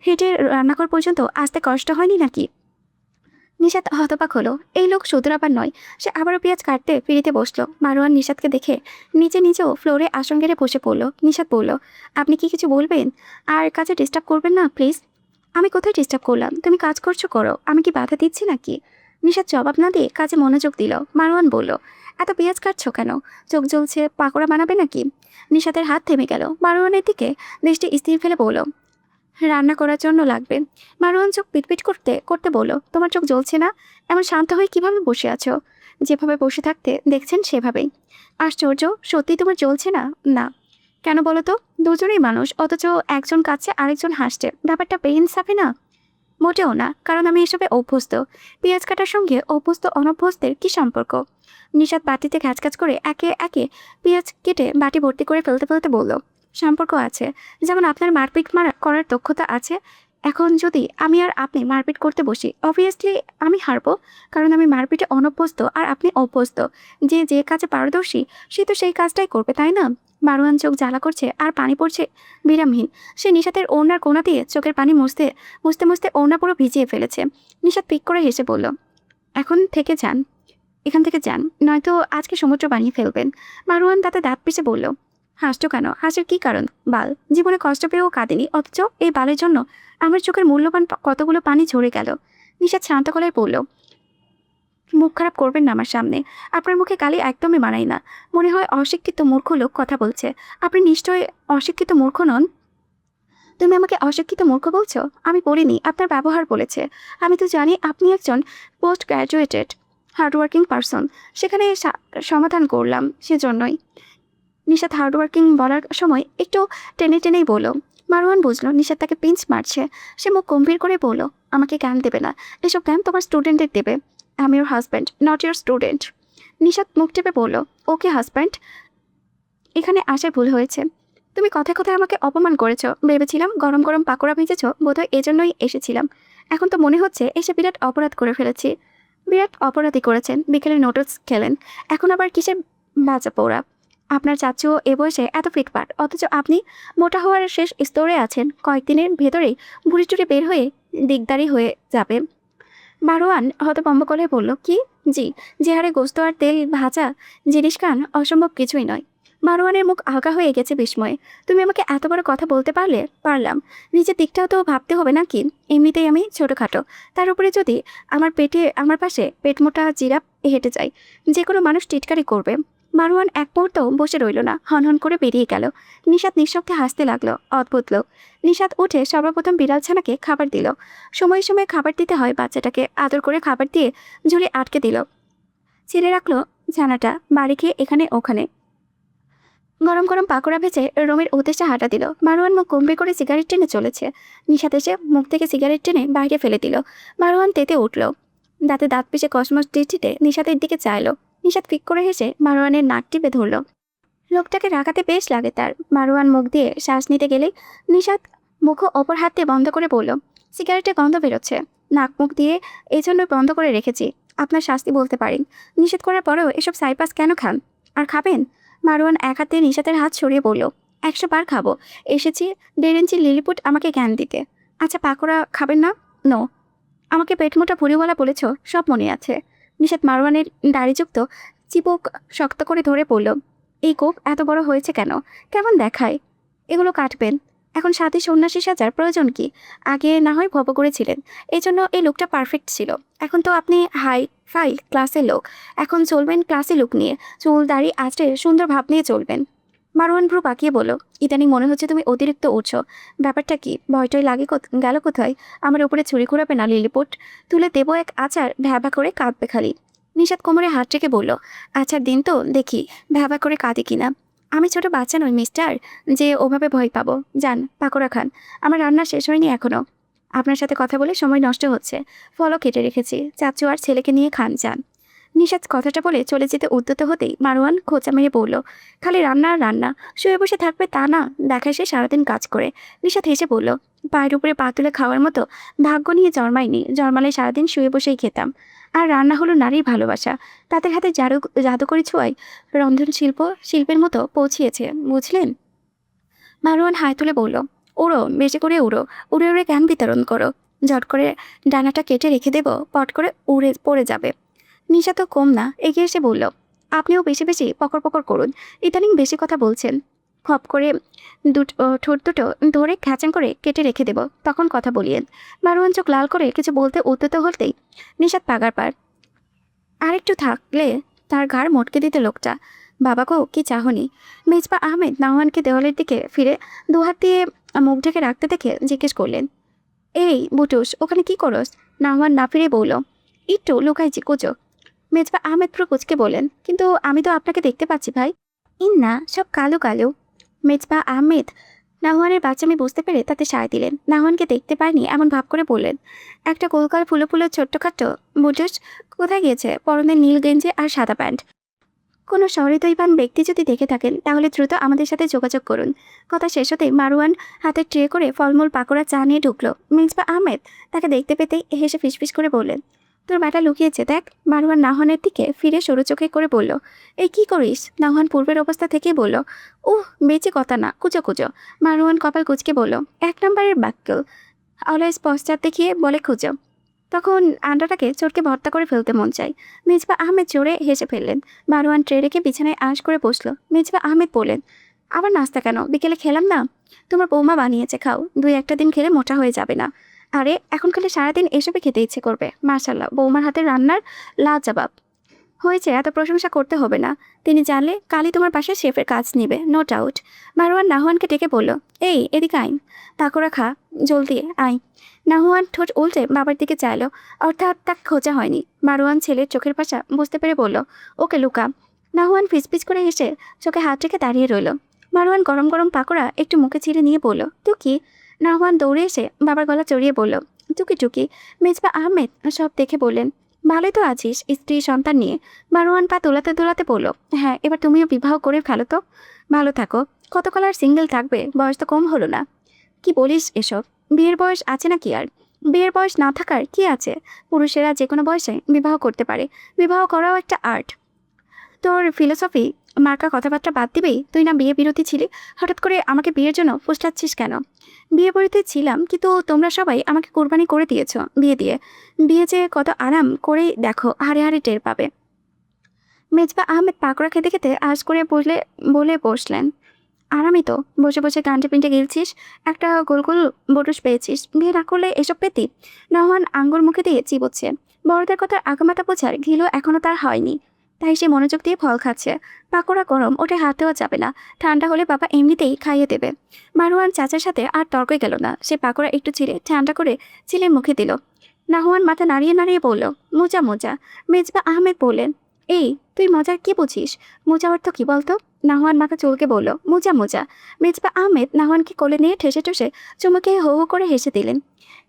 হেঁটে রান্নাঘর পর্যন্ত আসতে কষ্ট হয়নি নাকি? নিশাত হতবাক হলো। এই লোক শুধরাবার নয়। সে আবারও পেঁয়াজ কাটতে ফিরিতে বসলো। মারওয়ান নিশাতকে দেখে নিজেও ফ্লোরে আসন গেড়ে বসে পড়লো। নিশাত বলল, আপনি কি কিছু বলবেন? আর কাজে ডিস্টার্ব করবেন না প্লিজ। আমি কোথায় ডিস্টার্ব করলাম? তুমি কাজ করো, আমি কি বাধা দিচ্ছি নাকি? নিশাত জবাব না দিয়ে কাজে মনোযোগ দিল। মারওয়ান বলল, এত পেঁয়াজ কাটছো কেন? চোখ জ্বলছে, পাকোড়া বানাবে নাকি? নিশাতের হাত থেমে গেল। মারওয়ানের দিকে দৃষ্টি স্থির ফেলে বলল, রান্না করার জন্য লাগবে। মারওয়ান চোখ পিটপিট করতে বলল, তোমার চোখ জ্বলছে না? এমন শান্ত হয়ে কিভাবে বসে আছো? যেভাবে বসে থাকতে দেখছেন সেভাবেই। আশ্চর্য, সত্যি তোমার জ্বলছে না? না। কেন বলো তো? দুজনেই মানুষ, অথচ একজন কাঁদছে আরেকজন হাসছে। ব্যাপারটা বেইনসাফি না? মোটেও না, কারণ আমি এসবে অভ্যস্ত। পেঁয়াজ কাটার সঙ্গে অভ্যস্ত অনভ্যস্তের কি সম্পর্ক? নিশাত বাটিতে ঘ্যাচঘ্যাচ করে একে একে পেঁয়াজ কেটে বাটি ভর্তি করে ফেলতে বলল, সম্পর্ক আছে। যেমন আপনার মারপিট করার দক্ষতা আছে। এখন যদি আমি আর আপনি মারপিট করতে বসি, অবভিয়াসলি আমি হারবো, কারণ আমি মারপিটে অনভ্যস্ত আর আপনি অভ্যস্ত। যে কাজে পারদর্শী সে তো সেই কাজটাই করবে, তাই না? মারওয়ান চোখ জ্বালা করছে আর পানি পড়ছে বিরামহীন। সে নিশাতের ওড়নার কোণা দিয়ে চোখের পানি মুছতে ওড়না পুরো ভিজিয়ে ফেলেছে। নিশাত পিক করে হেসে বলল, এখান থেকে যান, নয়তো আজকে সমুদ্র বানিয়ে ফেলবেন। মারওয়ান তাতে দাঁত পিষে বলল, হাসছো কেন? হাসির কি কারণ? বাল, জীবনে কষ্ট পেয়েও কাঁদেনি, অথচ এই বালের জন্য আমার চোখের মূল্যবান কতগুলো পানি ঝরে গেল। নিশাত শান্ত গলায় বলল, মুখ খারাপ করবেন না আমার সামনে। আপনার মুখে গালি একদমই মানাই না। মনে হয় অশিক্ষিত মূর্খ লোক কথা বলছে। আপনি নিশ্চয়ই অশিক্ষিত মূর্খ নন। তুমি আমাকে অশিক্ষিত মূর্খ বলছো? আমি বলিনি, আপনার ব্যবহার বলেছে। আমি তো জানি আপনি একজন পোস্ট গ্র্যাজুয়েটেড হার্ডওয়ার্কিং পারসন। সেখানে সমাধান করলাম সেজন্যই। নিশাত হার্ডওয়ার্কিং বলার সময় একটু টেনেই বলল। মারওয়ান বুঝলো নিশাত তাকে পিঞ্চ মারছে। সে মুখ গম্ভীর করে বলল, আমাকে জ্ঞান দেবে না। এসব জ্ঞান তোমার স্টুডেন্টদের দেবে। I am your husband, not your student. Nishat মুখ টেপে বলল, ওকে হাজব্যান্ড, এখানে আসায় ভুল হয়েছে। তুমি কথায় কথায় আমাকে অপমান করেছো। ভেবেছিলাম গরম গরম পাকোড়া ভেজেছো, বোধহয় এজন্যই এসেছিলাম। এখন তো মনে হচ্ছে এসে বিরাট অপরাধ করে ফেলেছি। বিরাট অপরাধী করেছেন। বিকেলে নোটস খেলেন, এখন আবার কিসের বাজা পোড়া? আপনার চাচুও এ বয়সে এত ফিটফাট, অথচ আপনি মোটা হওয়ার শেষ স্তরে আছেন। কয়েকদিনের ভেতরেই ভুঁড়ি টুড়ি বের হয়ে দিকদারি হয়ে যাবে। মারওয়ান হতভম্ব করে বলল, কি? জি, যে হারে গোস্ত আর তেল ভাজা জিনিস খান, অসম্ভব কিছুই নয়। মারওয়ানের মুখ আঁকা হয়ে গেছে বিস্ময়ে। তুমি আমাকে এত বড় কথা বলতে পারলে? পারলাম। নিজের দিকটাও তো ভাবতে হবে নাকি? এমনিতেই আমি ছোটোখাটো, তার উপরে যদি আমার পাশে পেটমোটা জিরাফ হেঁটে যায়, যে কোনো মানুষ টিটকারি করবে। মারওয়ান এক মুহূর্তও বসে রইল না, হনহন করে বেরিয়ে গেল। নিশাত নিঃশব্দে হাসতে লাগলো। অদ্ভুত লোক। নিশাত উঠে সর্বপ্রথম বিড়াল ছানাকে খাবার দিল। সময়ে সময়ে খাবার দিতে হয় বাচ্চাটাকে। আদর করে খাবার দিয়ে ঝুড়ি আটকে দিল। ছেড়ে রাখলো ছানাটা বাড়ি খেয়ে এখানে ওখানে। গরম গরম পাকোড়া ভেজে রোমের উদ্দেশ্যে হাঁটা দিল। মারওয়ান মুখ গম্ভীর করে সিগারেট টেনে চলেছে। নিশাত এসে মুখ থেকে সিগারেট টেনে বাইরে ফেলে দিল। মারওয়ান তেতে উঠল। দাঁতে দাঁত পিষে কসমস দৃষ্টিতে নিশাতের দিকে চাইল। নিশাত ফিক করে হেসে মারওয়ানের নাক টিপে ধরল। লোকটাকে রাগাতে বেশ লাগে তার। মারওয়ান মুখ দিয়ে শ্বাস নিতে গেলেই নিশাত মুখ অপর হাত দিয়ে বন্ধ করে বলল, সিগারেটের গন্ধ বেরোচ্ছে। নাক মুখ দিয়ে এই জন্যই বন্ধ করে রেখেছি। আপনার শাস্তি বলতে পারেন। নিষেধ করার পরেও এসব সাইপাস কেন খান? আর খাবেন? মারওয়ান এক হাতে নিশাতের হাত সরিয়ে বলল, 100 বার খাবো। এসেছি 1.5 ইঞ্চি লিলিপুট আমাকে জ্ঞান দিতে। আচ্ছা, পাকোড়া খাবেন না? নো। আমাকে পেটমোটা ভুড়িওয়ালা বলেছ, সব মনে আছে। নিশাত মারওয়ানের দাড়িযুক্ত চিবুক শক্ত করে ধরে পড়ল। এই কোপ এত বড় হয়েছে কেন? কেমন দেখায়? এগুলো কাটবেন। এখন সাথী সন্ন্যাসী সাজার প্রয়োজন কি? আগে না হয় ভব করেছিলেন, এই জন্য এই লুকটা পারফেক্ট ছিল। এখন তো আপনি হাই ফাই ক্লাসের লোক। এখন চলবেন ক্লাসি লুক নিয়ে। চুল দাড়ি আঁচড়ে সুন্দর ভাব নিয়ে চলবেন। মারওয়ান ভ্রু পাকিয়ে বলল, ইদানিং মনে হচ্ছে তুমি অতিরিক্ত উঠছো। ব্যাপারটা কি? ভয়টয় লাগে গেল কোথায়? আমার উপরে ছুরি ঘোরাবে না লিলিপুট? তুলে দেবো এক আচার, ভ্যাবা করে কাঁদবে খালি। নিশাত কোমরে হাত রেখে বলল, আচ্ছা দিন তো দেখি ভ্যাবা করে কাঁদে কিনা। আমি ছোট বাচ্চা নই মিস্টার, যে ওভাবে ভয় পাবো। যান পাকোড়া খান। আমার রান্না শেষ হয়নি এখনো। আপনার সাথে কথা বলে সময় নষ্ট হচ্ছে। ফলও কেটে রেখেছি, চাচু আর ছেলেকে নিয়ে খান, যান। নিশাত কথাটা বলে চলে যেতে উদ্যত হতেই মারওয়ান খোঁচা মেরে বলল, খালি রান্না আর রান্না, শুয়ে বসে থাকবে তা না, দেখায় সে সারাদিন কাজ করে। নিশাত হেসে বলল, পায়ের উপরে পা তুলে খাওয়ার মতো ভাগ্য নিয়ে জন্মায়নি। জন্মালে সারাদিন শুয়ে বসেই খেতাম। আর রান্না হলো নারীর ভালোবাসা। তাদের হাতে জাদুকরি ছোঁয়ায় শিল্পের মতো পৌঁছিয়েছে, বুঝলেন? মারওয়ান হাই তুলে বলল, উড়ো, বেশি করে উড়ো। উড়ে উড়ে জ্ঞান বিতরণ করো। ঝট করে ডানাটা কেটে রেখে দেব, পট করে উড়ে পড়ে যাবে। নিশা তো কম না, এগিয়ে এসে বলল, আপনিও বেশি বেশি পকর পকর করুন। ইদানিং বেশি কথা বলছেন। খপ করে ঠোঁট দুটো ধরে খ্যাচাং করে কেটে রেখে দেব, তখন কথা বলিয়েন। মারওয়ান চোখ লাল করে কিছু বলতে উদ্যত হতেই নিশাত পাগার পার। আরেকটু থাকলে তার ঘাড় মটকে দিতে লোকটা। বাবাকেও কি চাহনি? মেজবা আহমেদ নাওয়ানকে দেওয়ালের দিকে ফিরে দুহাত দিয়ে মুখ ঢেকে রাখতে দেখে জিজ্ঞেস করলেন, এই বুটুস, ওখানে কি করস? নাওয়ান না ফিরে বলল, একটু লুকাইছি কুচো। মেজবা আহমেদ পুরো কুচকে বলেন, কিন্তু আমি তো আপনাকে দেখতে পাচ্ছি ভাই। না, সব কালো কালো। মেজবা আহমেদ নাহওয়ানের বাচ্চামি বুঝতে পেরে তাতে সায় দিলেন। নাহওয়ানকে দেখতে পায়নি এমন ভাব করে বললেন, একটা গোলকাল ফুলো ফুলো ছোট্টখাট্ট বুটুস কোথায় গিয়েছে? পরনে নীল গেঞ্জি আর সাদা প্যান্ট। কোনো সহৃদয়বান ব্যক্তি যদি দেখে থাকেন তাহলে দ্রুত আমাদের সাথে যোগাযোগ করুন। কথা শেষ হতেই মারওয়ান হাতে ট্রে করে ফলমূল পাকোড়া চা নিয়ে ঢুকলো। মেজবা আহমেদ তাকে দেখতে পেতেই হেসে ফিসফিস করে বললেন, তোর ব্যাটা লুকিয়েছে দেখ। মারওয়ান নাহওয়ানের দিকে ফিরে সরু চোখে করে বলল, এই কি করিস? নাহওয়ান পূর্বের অবস্থা থেকেই বলল, বেঁচে কথা না, কুচো কুচো। মারওয়ান কপাল কুচকে বলল, 1 নম্বরের বাক্য। অলওয়েজ পশ্চাৎ দেখিয়ে বলে খুঁজো। তখন আন্ডাটাকে চটকে ভর্তা করে ফেলতে মন চাই। মেজবা আহমেদ জোরে হেসে ফেললেন। মারওয়ান ট্রে রেখে বিছানায় আঁশ করে বসলো। মেজবা আহমেদ বললেন, আবার নাস্তা কেন? বিকেলে খেলাম না। তোমার বৌমা বানিয়েছে, খাও। 2-1 দিন খেলে মোটা হয়ে যাবে না। আরে এখন খেলে সারাদিন এসবে খেতে ইচ্ছে করবে। মাশাআল্লাহ, বৌমার হাতের রান্নার লাজবাব হয়েছে, এত প্রশংসা করতে হবে না। তিনি জানলে কালই তোমার পাশে শেফের কাজ নেবে, নো ডাউট। মারওয়ান নাহওয়ানকে ডেকে বলল, এই এদিকে আইন, পাকোড়া খা, জলদি আয়। নাহওয়ান ঠোঁট উল্টে বাবার দিকে চাইল, অর্থাৎ তা খোঁজা হয়নি। মারওয়ান ছেলের চোখের পাশা বুঝতে পেরে বলল, ওকে লুকা। নাহওয়ান ফিসফিস করে হেসে চোখে হাত রেখে দাঁড়িয়ে রইল। মারওয়ান গরম গরম পাকোড়া একটু মুখে ছিঁড়ে নিয়ে বলল, টুকি। নাহওয়ান দৌড়ে এসে বাবার গলা চড়িয়ে বলল, টুকি টুকি। মেজবা আহমেদ সব দেখে বললেন, ভালোই তো আছিস স্ত্রী সন্তান নিয়ে। মারওয়ান পা দোলাতে দোলাতে বলল, হ্যাঁ, এবার তুমিও বিবাহ করে ফেলো তো। ভালো থাকো। কতকাল আর সিঙ্গেল থাকবে? বয়স তো কম হলো না। কি বলিস এসব? বিয়ের বয়স আছে না কি আর? বিয়ের বয়স না থাকার কি আছে? পুরুষেরা যে কোনো বয়সে বিবাহ করতে পারে। বিবাহ করাও একটা আর্ট। তোর ফিলোসফি মার্কা কথাবার্তা বাদ দিবেই, তুই না বিয়ে বিরতি ছিলি, হঠাৎ করে আমাকে বিয়ের জন্য ফুসলাচ্ছিস কেন? বিয়ে বাড়িতে ছিলাম, কিন্তু তোমরা সবাই আমাকে কোরবানি করে দিয়েছ বিয়ে দিয়ে। বিয়ে যে কত আরাম করেই দেখো, হাড়ে হাড়ে টের পাবে। মেজবা আহমেদ পাকোড়া খেতে খেতে আজ করে বলে বসলেন, আরামই তো, বসে বসে গান্ডে পিন্টে গিলছিস, একটা গোল গোল বটুস পেয়েছিস, বিয়ে না করলে এসব পেতি? নওয়ান আঙ্গুর মুখে দিয়ে চিবোচ্ছে। বড়দের কথার আগামাতা বোঝার ঘিলও এখনো তার হয়নি, তাই সে মনোযোগ দিয়ে ফল খাচ্ছে। পাকোড়া গরম, ওঠে হাত দেওয়া যাবে না, ঠান্ডা হলে বাবা এমনিতেই খাইয়ে দেবে। মারওয়ান চাচার সাথে আর তর্কই গেল না, সে পাকোড়া একটু ছিঁড়ে ঠান্ডা করে ছেলের মুখে দিল। নাহওয়ান মাথা নাড়িয়ে নাড়িয়ে বলল, মোজা মোজা। মেজবা আহমেদ বললেন, এই তুই মজার কি বুঝিস? মোজা অর্থ কি বলতো? নাহওয়ান মাথা চুলকে বলল, মোজা মোজা। মেজবা আহমেদ নাহওয়ানকে কোলে নিয়ে ঠেসে ঠেসে চুমুকে হো হো করে হেসে দিলেন।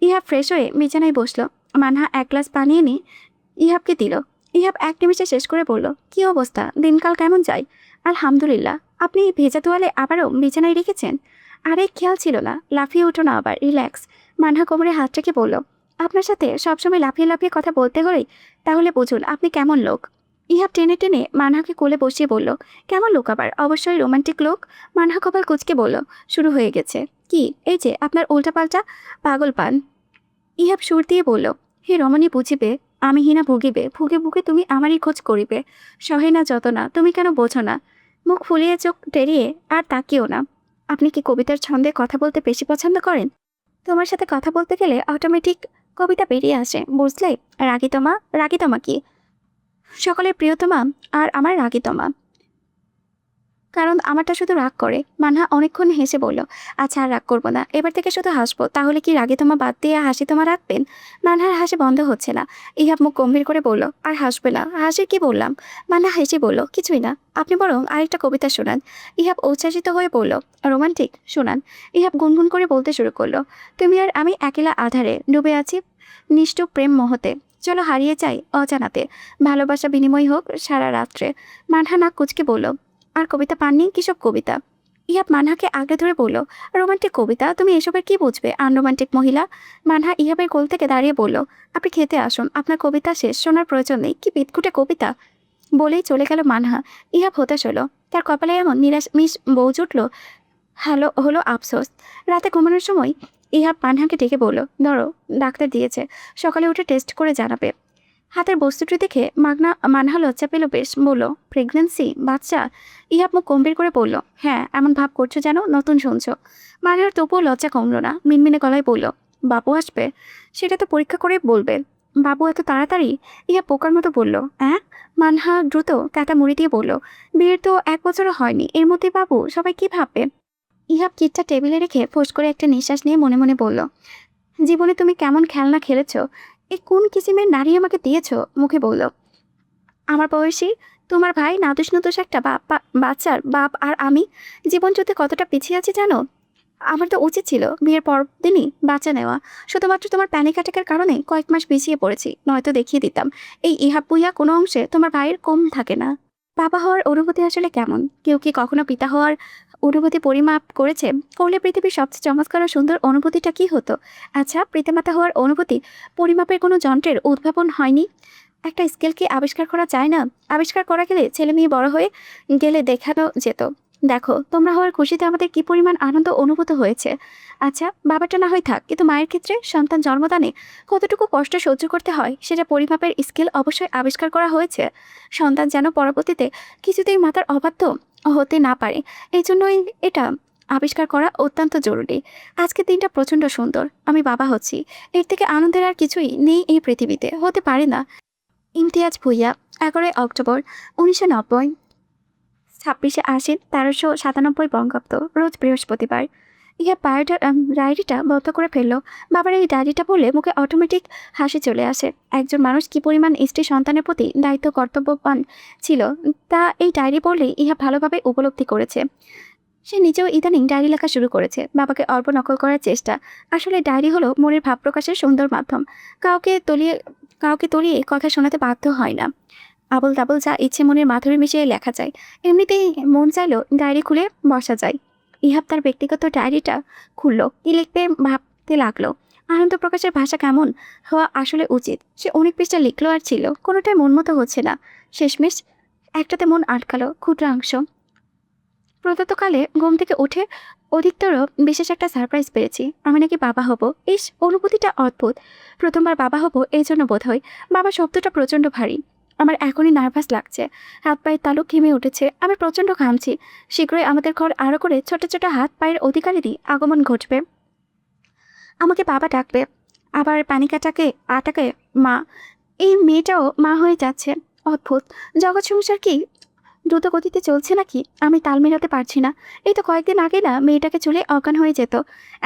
ইহাব ফ্রেশ হয়ে বিছানায় বসলো। মানহা এক গ্লাস পানি এনে ইহাবকে দিল। ইহাব এক নিমিষে শেষ করে বলল, কি অবস্থা, দিনকাল কেমন যায়? আলহামদুলিল্লাহ। আপনি ভেজা তোয়ালে আবারও বিছানায় রেখেছেন? আরে খেয়াল ছিল না, লাফিয়ে উঠো না আবার, রিল্যাক্স। মানহা কোমরে হাত রেখে বলল, আপনার সাথে সবসময় লাফিয়ে লাফিয়ে কথা বলতে হলেই তাহলে বুঝুন আপনি কেমন লোক। ইহাব টেনে টেনে মানহাকে কোলে বসিয়ে বলল, কেমন লোক আবার? অবশ্যই রোমান্টিক লোক। মানহা কপাল কুঁচকে বলল, শুরু হয়ে গেছে। কি? এই যে আপনার উল্টাপাল্টা পাগল পান। ইহাব সুর দিয়ে বলল, হে রমণী বুঝিবে, আমি হিনা ভুগিবে, ভুগে ভুগে তুমি আমারই খোঁজ করিবে। সহে না যত না, তুমি কেন বোঝো না? মুখ ফুলিয়ে চোখ টেরিয়ে আর তাকিও না। আপনি কি কবিতার ছন্দে কথা বলতে বেশি পছন্দ করেন? তোমার সাথে কথা বলতে গেলে অটোমেটিক কবিতা বেরিয়ে আসে, বুঝলে? রাগিতমা। রাগিতমা কি? সকলের প্রিয়তমা আর আমার রাগিতমা, কারণ আমারটা শুধু রাগ করে। মানহা অনেকক্ষণ হেসে বলল, আচ্ছা আর রাগ করবো না, এবার থেকে শুধু হাসবো। তাহলে কি রাগিতমা বাদ দিয়ে হাসি তোমা রাখবেন? মানহার হাসি বন্ধ হচ্ছে না। ইহাব মুখ গম্ভীর করে বলল, আর হাসবে না? হাসির কি বললাম? মানহা হেসে বলল, কিছুই না, আপনি বরং আরেকটা কবিতা শোনান। ইহাব উচ্ছ্বাসিত হয়ে বলল, রোমান্টিক? শোনান। ইহাব গুনগুন করে বলতে শুরু করলো, তুমি আর আমি একেলা আধারে ডুবে আছি নিষ্ঠুর প্রেম মোহতে, চলো হারিয়ে যাই অজানাতে, ভালোবাসা বিনিময় হোক সারা রাত্রে। মানহা নাক কুচকে বলল, আর কবিতা পাননি? কিসব কবিতা? ইহাব মানহাকে আগে ধরে বলল, রোমান্টিক কবিতা। তুমি এসবের কি বুঝবে, আনরোমান্টিক মহিলা? মানহা ইহাবের কোল থেকে দাঁড়িয়ে বলল, আপনি খেতে আসুন, আপনার কবিতা শেষ শোনার প্রয়োজন নেই। কি বিদঘুটে কবিতা! বলেই চলে গেল মানহা। ইহাব হতাশ হলো, তার কপালে এমন নিরাশ মিশ বউ জুটল, হলো আফসোস। রাতে ঘুমানোর সময় ইহাব মানহাকে ডেকে বলল, ধরো, ডাক্তার দিয়েছে, সকালে উঠে টেস্ট করে জানাবে। হাতের বস্তুটি দেখে মানহা লজ্জা পেল বেশ, বলল, প্রেগনেন্সি? বাচ্চা? ইহাব মুখ গম্ভীর করে বলল, হ্যাঁ, এমন ভাব করছো যেন নতুন শুনছো। মানহার তবুও লজ্জা কমল না, মিনমিনে গলায় বলল, বাবু আসবে? সেটা তো পরীক্ষা করে বলবে। বাবু এত তাড়াতাড়ি? ইহাব পোকার মতো বলল, হ্যাঁ। মানহা দ্রুত কাটা মুড়ি দিয়ে বলল, বিয়ের তো 1 বছরও হয়নি, এর মধ্যে বাবু? সবাই কি ভাববে? ইহাব কিটটা টেবিলে রেখে ফোঁস করে একটা নিঃশ্বাস নিয়ে মনে মনে বলল, জীবনে তুমি কেমন খেলনা খেলেছ? এই কোন কিসিমের নারী আমাকে দিয়েছ? মুখে বলল, আমার বয়সী তোমার ভাই, নাদুস নুদুস একটা বাচ্চার বাপ, আর আমি জীবন যুদ্ধে কতটা পিছিয়ে আছি জানো? আমার তো উচিত ছিল বিয়ের পর দিনই বাচ্চা নেওয়া। শুধুমাত্র তোমার প্যানিক অ্যাটাকের কারণে কয়েক মাস পিছিয়ে পড়েছি, নয়তো দেখিয়ে দিতাম এই ইহাব পুইয়া কোনো অংশে তোমার ভাইয়ের কম থাকে না। বাবা হওয়ার অনুভূতি আসলে কেমন? কেউ কি কখনো পিতা হওয়ার অনুভূতি পরিমাপ করেছে? করলে পৃথিবীর সবচেয়ে চমৎকার ও সুন্দর অনুভূতিটা কি হতো? আচ্ছা, পিতামাতা হওয়ার অনুভূতি পরিমাপের কোনো যন্ত্রের উদ্ভাবন হয়নি? একটা স্কেল কি আবিষ্কার করা যায় না? আবিষ্কার করা গেলে ছেলে মেয়ে বড় হয়ে গেলে দেখানো যেত, দেখো তোমরা হওয়ার খুশিতে আমাদের কি পরিমাণ আনন্দ অনুভূত হয়েছে। আচ্ছা, বাবাটা না হয় থাক, কিন্তু মায়ের ক্ষেত্রে সন্তান জন্মদানে কতটুকু কষ্ট সহ্য করতে হয় সেটা পরিমাপের স্কেল অবশ্যই আবিষ্কার করা হয়েছে। সন্তান যেন পরবর্তীতে কিছুতেই মাতার অবাধ্য হতে না পারে, এই জন্যই এটা আবিষ্কার করা অত্যন্ত জরুরি। আজকের দিনটা প্রচণ্ড সুন্দর, আমি বাবা হচ্ছি, এর থেকে আনন্দের আর কিছুই নেই এই পৃথিবীতে, হতে পারে না। ইমতিয়াজ ভুইয়া, 11 অক্টোবর 1990, 26শে আশ্বিন 1397 বঙ্গাব্দ, রোজ বৃহস্পতিবার। ইহা ডায়েরিটা বন্ধ করে ফেললো। বাবার এই ডায়েরিটা বললে মুখে অটোমেটিক হাসি চলে আসে। একজন মানুষ কি পরিমাণ স্ত্রী সন্তানের প্রতি দায়িত্ব কর্তব্যবান ছিল তা এই ডায়েরি পড়লেই ইহা ভালোভাবে উপলব্ধি করেছে। সে নিজেও ইদানিং ডায়েরি লেখা শুরু করেছে, বাবাকে অল্প নকল করার চেষ্টা। আসলে ডায়েরি হলো মনের ভাব প্রকাশের সুন্দর মাধ্যম। কাউকে তলিয়ে কথা শোনাতে বাধ্য হয় না। আবল তাবল যা ইচ্ছে মনের মাধুরী মিশিয়ে লেখা যায়। এমনিতেই মন চাইলেও ডায়েরি খুলে বসা যায়। ইহাব তার ব্যক্তিগত ডায়েরিটা খুলল, কি লিখতে ভাবতে লাগলো। আনন্দ প্রকাশের ভাষা কেমন হওয়া আসলে উচিত। সে অনেক পৃষ্ঠা লিখলো আর ছিল, কোনোটাই মন মতো হচ্ছে না। শেষমেশ একটাতে মন আটকালো ক্ষুদ্রাংশ। প্রদত্তকালে ঘুম থেকে উঠে অধিকতর বিশেষ একটা সারপ্রাইজ পেয়েছি, আমি নাকি বাবা হব। ইস, অনুভূতিটা অদ্ভুত। প্রথমবার বাবা হব, এই জন্য বোধ হয় বাবা শব্দটা প্রচণ্ড ভারী। আমার এখনই নার্ভাস লাগছে, হাত পায়ের তালু ঘেমে উঠেছে, আমি প্রচণ্ড ঘামছি। শীঘ্রই আমাদের ঘর আরও করে ছোট ছোট হাত পায়ের অধিকারীরই আগমন ঘটবে, আমাকে বাবা ডাকবে। আবার পানিকাটাকে আটাকে মা। এই মেয়েটাও মা হয়ে যাচ্ছে। অদ্ভুত। জগৎ সংসার কি দ্রুত গতিতে চলছে নাকি? আমি তাল মেলাতে পারছি না। এই তো কয়েকদিন আগে না মেয়েটাকে চলে অজ্ঞান হয়ে যেত,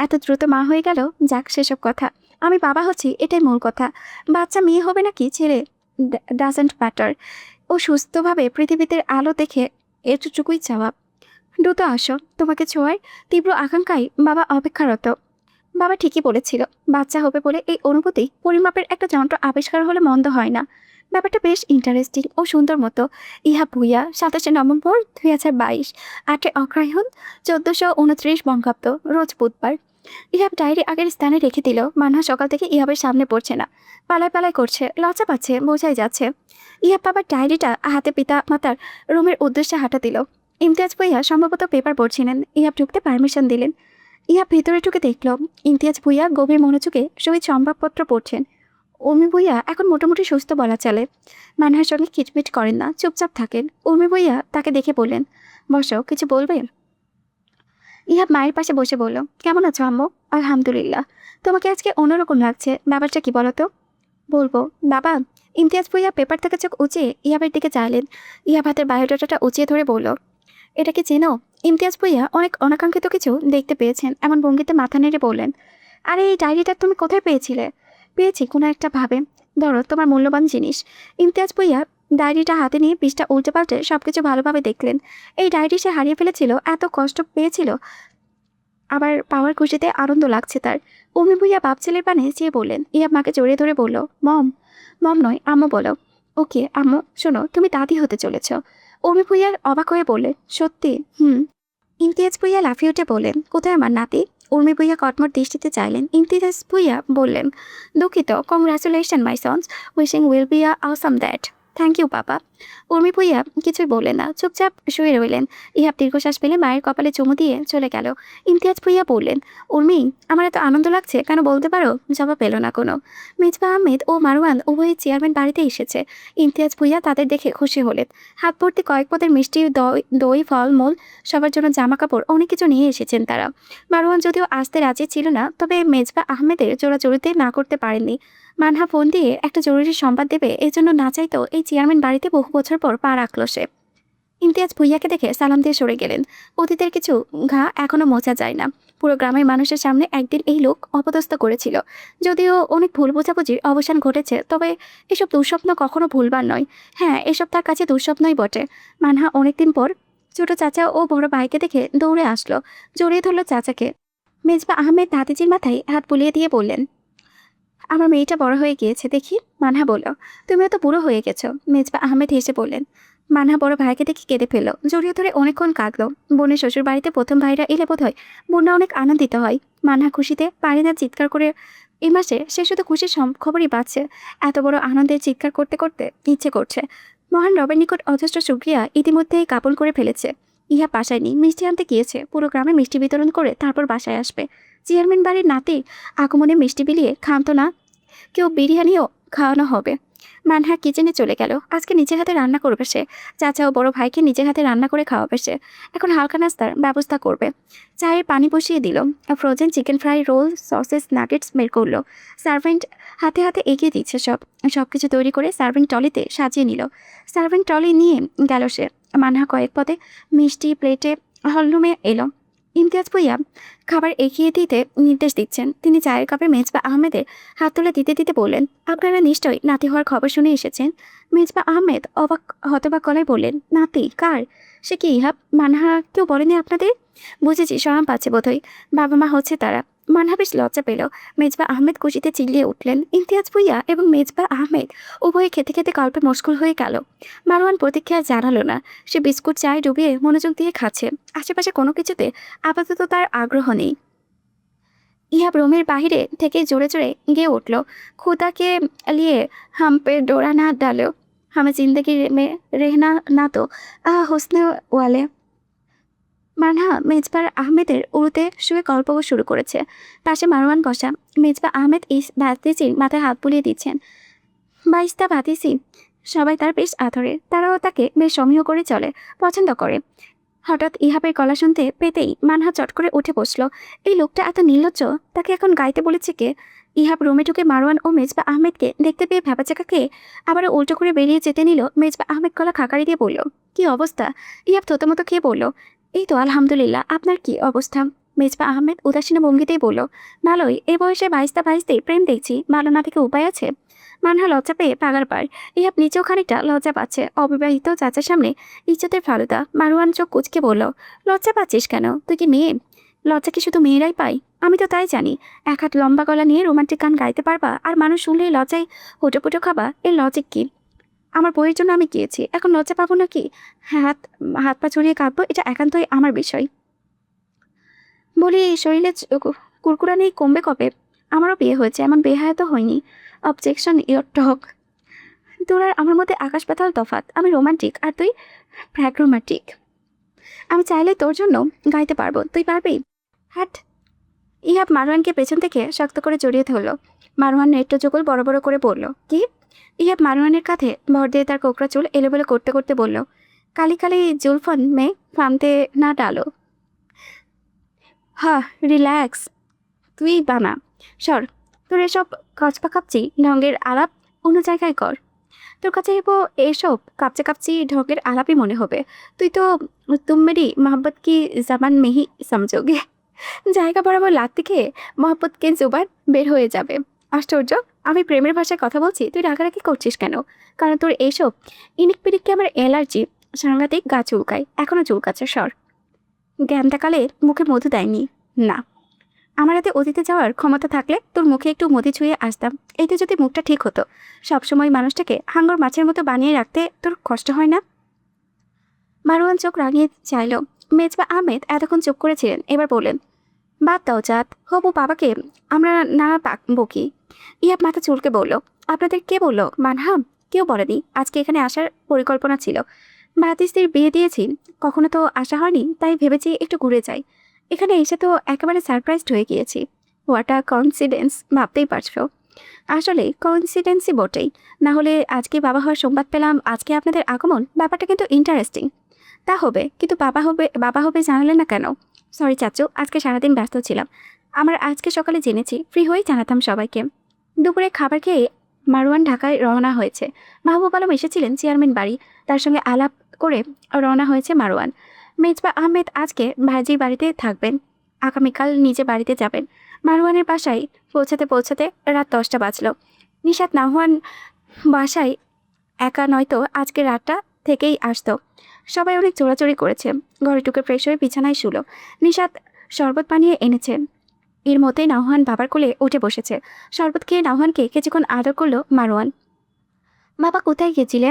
এত দ্রুত মা হয়ে গেল। যাক, সেসব কথা। আমি বাবা হচ্ছি, এটাই মূল কথা। বাচ্চা মেয়ে হবে নাকি ছেলে ডাজেন্ট ম্যাটার। ও সুস্থভাবে পৃথিবীতে আলো দেখে এতটুকুই চাওয়া। দ্রুত আসো, তোমাকে ছোঁয়ার তীব্র আকাঙ্ক্ষায় বাবা অপেক্ষারত। বাবা ঠিকই বলেছিল, বাচ্চা হবে বলে এই অনুভূতি পরিমাপের একটা যন্ত্র আবিষ্কার হলে মন্দ হয় না। ব্যাপারটা বেশ ইন্টারেস্টিং ও সুন্দর মতো। ইহা ভুইয়া, 27 নভেম্বর 2022, 8 অগ্রহায়ণ 1429 বঙ্গাব্দ, রোজ বুধবার। ইহাব ডায়েরি আগের স্থানে রেখে দিল। মানহা সকাল থেকে ইহাবের সামনে পড়ছে না, পালায় পালায় করছে, লজ্জা পাচ্ছে, বোঝাই যাচ্ছে। ইহাব বাবার ডায়েরিটা হাতে পিতা মাতার রুমের উদ্দেশ্যে হাঁটা দিল। ইমতিয়াজ ভুইয়া সম্ভবত পেপার পড়ছিলেন। ইহাব ঢুকতে পারমিশন দিলেন। ইহা ভেতরে ঢুকে দেখল ইমতিয়াজ ভুইয়া গভীর মনোযোগে শহীদ সংবাদপত্র পড়ছেন। উর্মি ভুইয়া এখন মোটামুটি সুস্থ বলা চলে। মানহার সঙ্গে খিটমিট করেন না, চুপচাপ থাকেন। উর্মি ভুইয়া তাকে দেখে বললেন, বসো, কিছু বলবে? ইহাব মায়ের পাশে বসে বলল, কেমন আছো আম্মু? আলহামদুলিল্লাহ। তোমাকে আজকে অন্যরকম লাগছে, ব্যাপারটা কি বলো তো? বলবো বাবা। ইমতিয়াজ ভুইয়া পেপার থেকে চোখ উঁচিয়ে ইহাবের দিকে চাইলেন। ইহাব হাতের বায়োডাটাটা উঁচিয়ে ধরে বলল, এটা কি চেনো? ইমতিয়াজ ভুইয়া অনেক অনাকাঙ্ক্ষিত কিছু দেখতে পেয়েছেন এমন ভঙ্গিতে মাথা নেড়ে বললেন, আরে এই ডায়েরিটা তুমি কোথায় পেয়েছিলে? পেয়েছি কোনো একটা ভাবে, ধরো তোমার মূল্যবান জিনিস। ইমতিয়াজ ভুইয়া ডায়েরিটা হাতে নিয়ে পৃষ্ঠা উল্টে পাল্টে সব কিছু ভালোভাবে দেখলেন। এই ডায়েরি সে হারিয়ে ফেলেছিল, এত কষ্ট পেয়েছিল, আবার পাওয়ার খুশিতে আনন্দ লাগছে তার। উর্মি ভুইয়া বাপ ছেলের পানে চেয়ে বললেন। ইয়াব মাকে জড়িয়ে ধরে বলল, মম। মম নয়, আম্মু বলো। ওকে আম্মু, শোনো, তুমি দাদি হতে চলেছ। উর্মি ভুইয়ার অবাক হয়ে বললেন, সত্যি? ইমতিয়াজ ভুইয়া লাফিয়ে উঠে বললেন, কোথায় আমার নাতি? উর্মি ভুইয়া কটমট দৃষ্টিতে চাইলেন। ইমতিয়াজ ভুইয়া বললেন, দুঃখিত, congratulation my sons, wishing will be a awesome that. Thank you বাবা। উর্মি ভুইয়া কিছুই বললেন না, চুপচাপ শুয়ে রইলেন। ইহাব দীর্ঘশ্বাস পেলে মায়ের কপালে চুমু দিয়ে চলে গেল। ইমতিয়াজ ভুইয়া বললেন, উর্মি, আমার এত আনন্দ লাগছে কেন বলতে পারো? জবাব পেল না কোনো। মিজবা আহমেদ ও মারওয়ান উভয়ে চেয়ারম্যান বাড়িতে এসেছে। ইমতিয়াজ ভুইয়া তাদের দেখে খুশি হলেন। হাত ভর্তি কয়েক পদের মিষ্টি, দই, ফলমূল, সবার জন্য জামা কাপড়, অনেক কিছু নিয়ে এসেছেন তারা। মারওয়ান যদিও আসতে রাজি ছিল না, তবে মেজবা আহমেদের জোরাজোরিতে না করতে পারেননি। মানহা ফোন দিয়ে একটা জরুরি সংবাদ দেবে, এই জন্য না চাইতেও এই চেয়ারম্যান বাড়িতে বহু বছর পর পা রাখল সে। ইমতিয়াজ ভুইয়াকে দেখে সালাম দিয়ে সরে গেলেন। অতীতের কিছু ঘা এখনো মোছা যায় না। পুরো গ্রামের মানুষের সামনে একদিন এই লোক অপদস্থ করেছিল। যদিও অনেক ভুল বোঝাবুঝির অবসান ঘটেছে, তবে এসব দুঃস্বপ্ন কখনো ভুলবার নয়। হ্যাঁ, এসব তার কাছে দুঃস্বপ্নই বটে। মানহা অনেকদিন পর ছোট চাচা ও বড় ভাইকে দেখে দৌড়ে আসলো, জড়িয়ে ধরল চাচাকে। মেজবা আহমেদ নাতিজির মাথায় হাত বুলিয়ে দিয়ে বললেন, আমার মেয়েটা বড় হয়ে গিয়েছে দেখি। মানহা বলল, তুমিও তো বুড়ো হয়ে গেছো। মেজবা আহমেদ হেসে বললেন। মানহা বড় ভাইকে দেখে কেঁদে ফেলল, জড়িয়ে ধরে অনেকক্ষণ কাঁদলো। বোনের শ্বশুর বাড়িতে প্রথম ভাইরা এলে বোধ হয় বোনরা অনেক আনন্দিত হয়। মানহা খুশিতে পারে না চিৎকার করে। এই মাসে সে শুধু খুশির খবরই পাচ্ছে। এত বড় আনন্দের চিৎকার করতে করতে ইচ্ছে করছে। মহান রবের নিকট অজস্র শুকরিয়া ইতিমধ্যেই কাপন করে ফেলেছে। ইহা বাসায় নেই, মিষ্টি আনতে গিয়েছে। পুরো গ্রামে মিষ্টি বিতরণ করে তারপর বাসায় আসবে। চেয়ারম্যান বাড়ির নাতি আগমনে মিষ্টি বিলিয়ে ক্ষান্ত না কেউ বিরিয়ানিও খাওয়ানো হবে। মানহা কিচেনে চলে গেল। আজকে নিজের হাতে রান্না করবে সে। চাচা ও বড় ভাইকে নিজের হাতে রান্না করে খাওয়াবে সে। এখন হালকা নাস্তার ব্যবস্থা করবে। চায়ের পানি বসিয়ে দিল। Frozen chicken fry, roll, sausages, nuggets বের করলো। সার্ভেন্ট হাতে হাতে এগিয়ে দিচ্ছে সব কিছু তৈরি করে সার্ভিং ট্রলিতে সাজিয়ে নিল। সার্ভিং ট্রলি নিয়ে গেল সে। মানহা কয়েক পদে মিষ্টি প্লেটে হলরুমে এলো। ইমতিয়াজ ভুইয়া খাবার এগিয়ে দিতে নির্দেশ দিচ্ছেন। তিনি চায়ের কাপে মেজবা আহমেদের হাত তুলে দিতে দিতে বললেন, আপনারা নিশ্চয়ই নাতি হওয়ার খবর শুনে এসেছেন। মেজবা আহমেদ অবাক হতবাক গলায় বললেন, নাতি কার? সে কি ইহাব? মানহা কেউ বলেনি আপনাদের? বুঝেছি, শরম পাচ্ছে বোধহয়। বাবা মা হচ্ছে তারা। মানহা বেশ লজ্জা পেল। মেজবা আহমেদ খুশিতে চিল্লিয়ে উঠলেন। ইমতিয়াজ ভুইয়া এবং মেজবা আহমেদ উভয়ে খেতে খেতে গল্পে মশগুল হয়ে গেল। মারওয়ান প্রতীক্ষা জানালো না। সে বিস্কুট চায় ডুবিয়ে মনোযোগ দিয়ে খাচ্ছে। আশেপাশে কোনো কিছুতে আপাতত তার আগ্রহ নেই। ইহাব রুমের বাহিরে থেকে জোরে জোরে গেয়ে উঠল, খুদাকে লিয়ে হাম্পে ডোরা না ডালো। हमें जिंदगी में रहना ना तो हुस्ने वाले। মানহা মেজবা আহমেদের উড়ুতে শুয়ে গল্প শুরু করেছে। পাশে মারওয়ান বসা। মেজবা আহমেদ ভাতিজির মাথায় হাত বুলিয়ে দিচ্ছেন। বাইস্তা ভাতিজি সবাই তার বেশ আদরে, তারাও তাকে বেশ সমীহ করে চলে, পছন্দ করে। হঠাৎ ইহাবের গলা শুনতে পেতেই মানহা চট করে উঠে বসলো। এই লোকটা এত নির্লজ্জ, তাকে এখন গাইতে বলেছে কে? ইহাব রুমে ঢুকে মারওয়ান ও মেজবা আহমেদকে দেখতে পেয়ে ভ্যাপাচাকা খেয়ে আবারও উল্টো করে বেরিয়ে যেতে নিল। মেজবা আহমেদ গলা খাকারি দিয়ে বলল, কি অবস্থা? ইহাব থতমতো খেয়ে বলল, এই তো আলহামদুলিল্লাহ, আপনার কি অবস্থা? মেজবা আহমেদ উদাসীন ভঙ্গিতেই বলল, ভালোই। এই বয়সে ভাইস্তেই প্রেম দেখছি, ভালো না থেকে উপায় আছে? মানহা লজ্জা পেয়ে পাগার পার। ইহাব নিচেও খানিকটা লজ্জা পাচ্ছে। অবিবাহিত চাচার সামনে ইজ্জতের ফালুদা। মারওয়ান চোখ কুচকে বলল, লজ্জা পাচ্ছিস কেন? তুই কি মেয়ে? লজ্জা কি শুধু মেয়েরাই পায়? আমি তো তাই জানি। এক হাত লম্বা গলা নিয়ে রোমান্টিক গান গাইতে পারবা, আর মানুষ শুনলেই লজ্জায় হুটোপুটো খাবা, এর লজিক কি? আমার বইয়ের জন্য আমি গিয়েছি, এখন লজ্জা পাবো নাকি? হাত হাত পা ছড়িয়ে কাঁদবো, এটা একান্তই আমার বিষয়। বলি, শরীরে কুরকুরানি কমবে কবে? আমারও বিয়ে হয়েছে, এমন বেহায়া তো হয়নি। অবজেকশন ইয়র টক। তোর আর আমার মধ্যে আকাশ পাতাল তফাৎ। আমি রোমান্টিক আর তুই প্র্যাগ্রোম্যাটিক। আমি চাইলে তোর জন্য গাইতে পারবো, তুই পারবি? হ্যাট। ইহাব মারওয়ানকে পেছন থেকে শক্ত করে জড়িয়ে ধরল। মারওয়ান নেট্য চোখল বড় বড় করে বলল, কি? ইহাব মারওয়ানের কাঁধে ভর দিয়ে তার কোকড়া চুল এলোবেলো করতে করতে বলল, কালি কালি জুলফন মে ফামতে না ডালো। হ্যাঁ, রিল্যাক্স। তুই বানা সর। তোর এসব কচপাকাপচি ঢঙ্গের আলাপ অন্য জায়গায় কর। তোর কাছে এসব কাপচি ঢঙ্গের আলাপই মনে হবে। তুই তো তুম মেরি মোহব্বত কি জবান মেহি সমঝোগে। জায়গা বরাবর লাত্তি খেয়ে মোহব্বতকে জোবান বের হয়ে যাবে। আশ্চর্য, আমি প্রেমের ভাষায় কথা বলছি, তুই রাগারাগি করছিস কেন? কারণ তোর এইসব ইনিক পিরিককে আমার অ্যালার্জি। সাংঘাতিক গা চুলকায়, এখনও চুলকাচ্ছে। সর। জ্ঞানটাকালে মুখে মধু দেয়নি না। আমার হাতে অতীতে যাওয়ার ক্ষমতা থাকলে তোর মুখে একটু মধু ছুঁয়ে আসতাম। এতে যদি মুখটা ঠিক হতো। সবসময় মানুষটাকে হাঙ্গর মাছের মতো বানিয়ে রাখতে তোর কষ্ট হয় না? মারওয়ান চোখ রাঙিয়ে চাইল। মেজবা আহমেদ এতক্ষণ চুপ করেছিলেন, এবার বললেন, বাদ দাও জাত, হবু বাবাকে আমরা না বকি। ইহাব মাথা চুলকে বলল, আপনাদের কে বলল? মানহাম কেউ বলেনি। আজকে এখানে আসার পরিকল্পনা ছিল। ভাতিস্তির বিয়ে দিয়েছি, কখনো তো আসা হয়নি, তাই ভেবেছি একটু ঘুরে যাই। এখানে এসে তো একেবারে সারপ্রাইজড হয়ে গিয়েছি। হোয়াট আ কনসিডেন্স, ভাবতেই পারছো। আসলে কনসিডেন্সই বটেই। না হলে আজকে বাবা হওয়ার সংবাদ পেলাম, আজকে আপনাদের আগমন, ব্যাপারটা কিন্তু ইন্টারেস্টিং। তা হবে, কিন্তু বাবা হবে জানালে না কেন? সরি চাচু, আজকে সারাদিন ব্যস্ত ছিলাম। আমার আজকে সকালে জেনেছি, ফ্রি হয়েই জানাতাম সবাইকে। দুপুরে খাবার খেয়ে মারওয়ান ঢাকায় রওনা হয়েছে। মাহবুব আলম এসেছিলেন চেয়ারম্যান বাড়ি, তার সঙ্গে আলাপ করে রওনা হয়েছে মারওয়ান। মেজবা আহমেদ আজকে ভাইজির বাড়িতে থাকবেন, আগামীকাল নিজে বাড়িতে যাবেন। মারওয়ানের বাসায় পৌঁছাতে রাত 10টা বাজল। নিশাত নাহওয়ান বাসায় একা নয়তো আজকে রাতটা থেকেই আসতো। সবাই অনেক চোরাচুরি করেছে। ঘরে ঢুকে ফ্রেশ হয়ে বিছানায় শুলো। নিশাত শরবত বানিয়ে এনেছে। এর মধ্যেই নাওহান বাবার কোলে উঠে বসেছে। শরবত খেয়ে নাওহানকে কিছুক্ষণ আদর করলো মারওয়ান। বাবা কোথায় গেছিলে?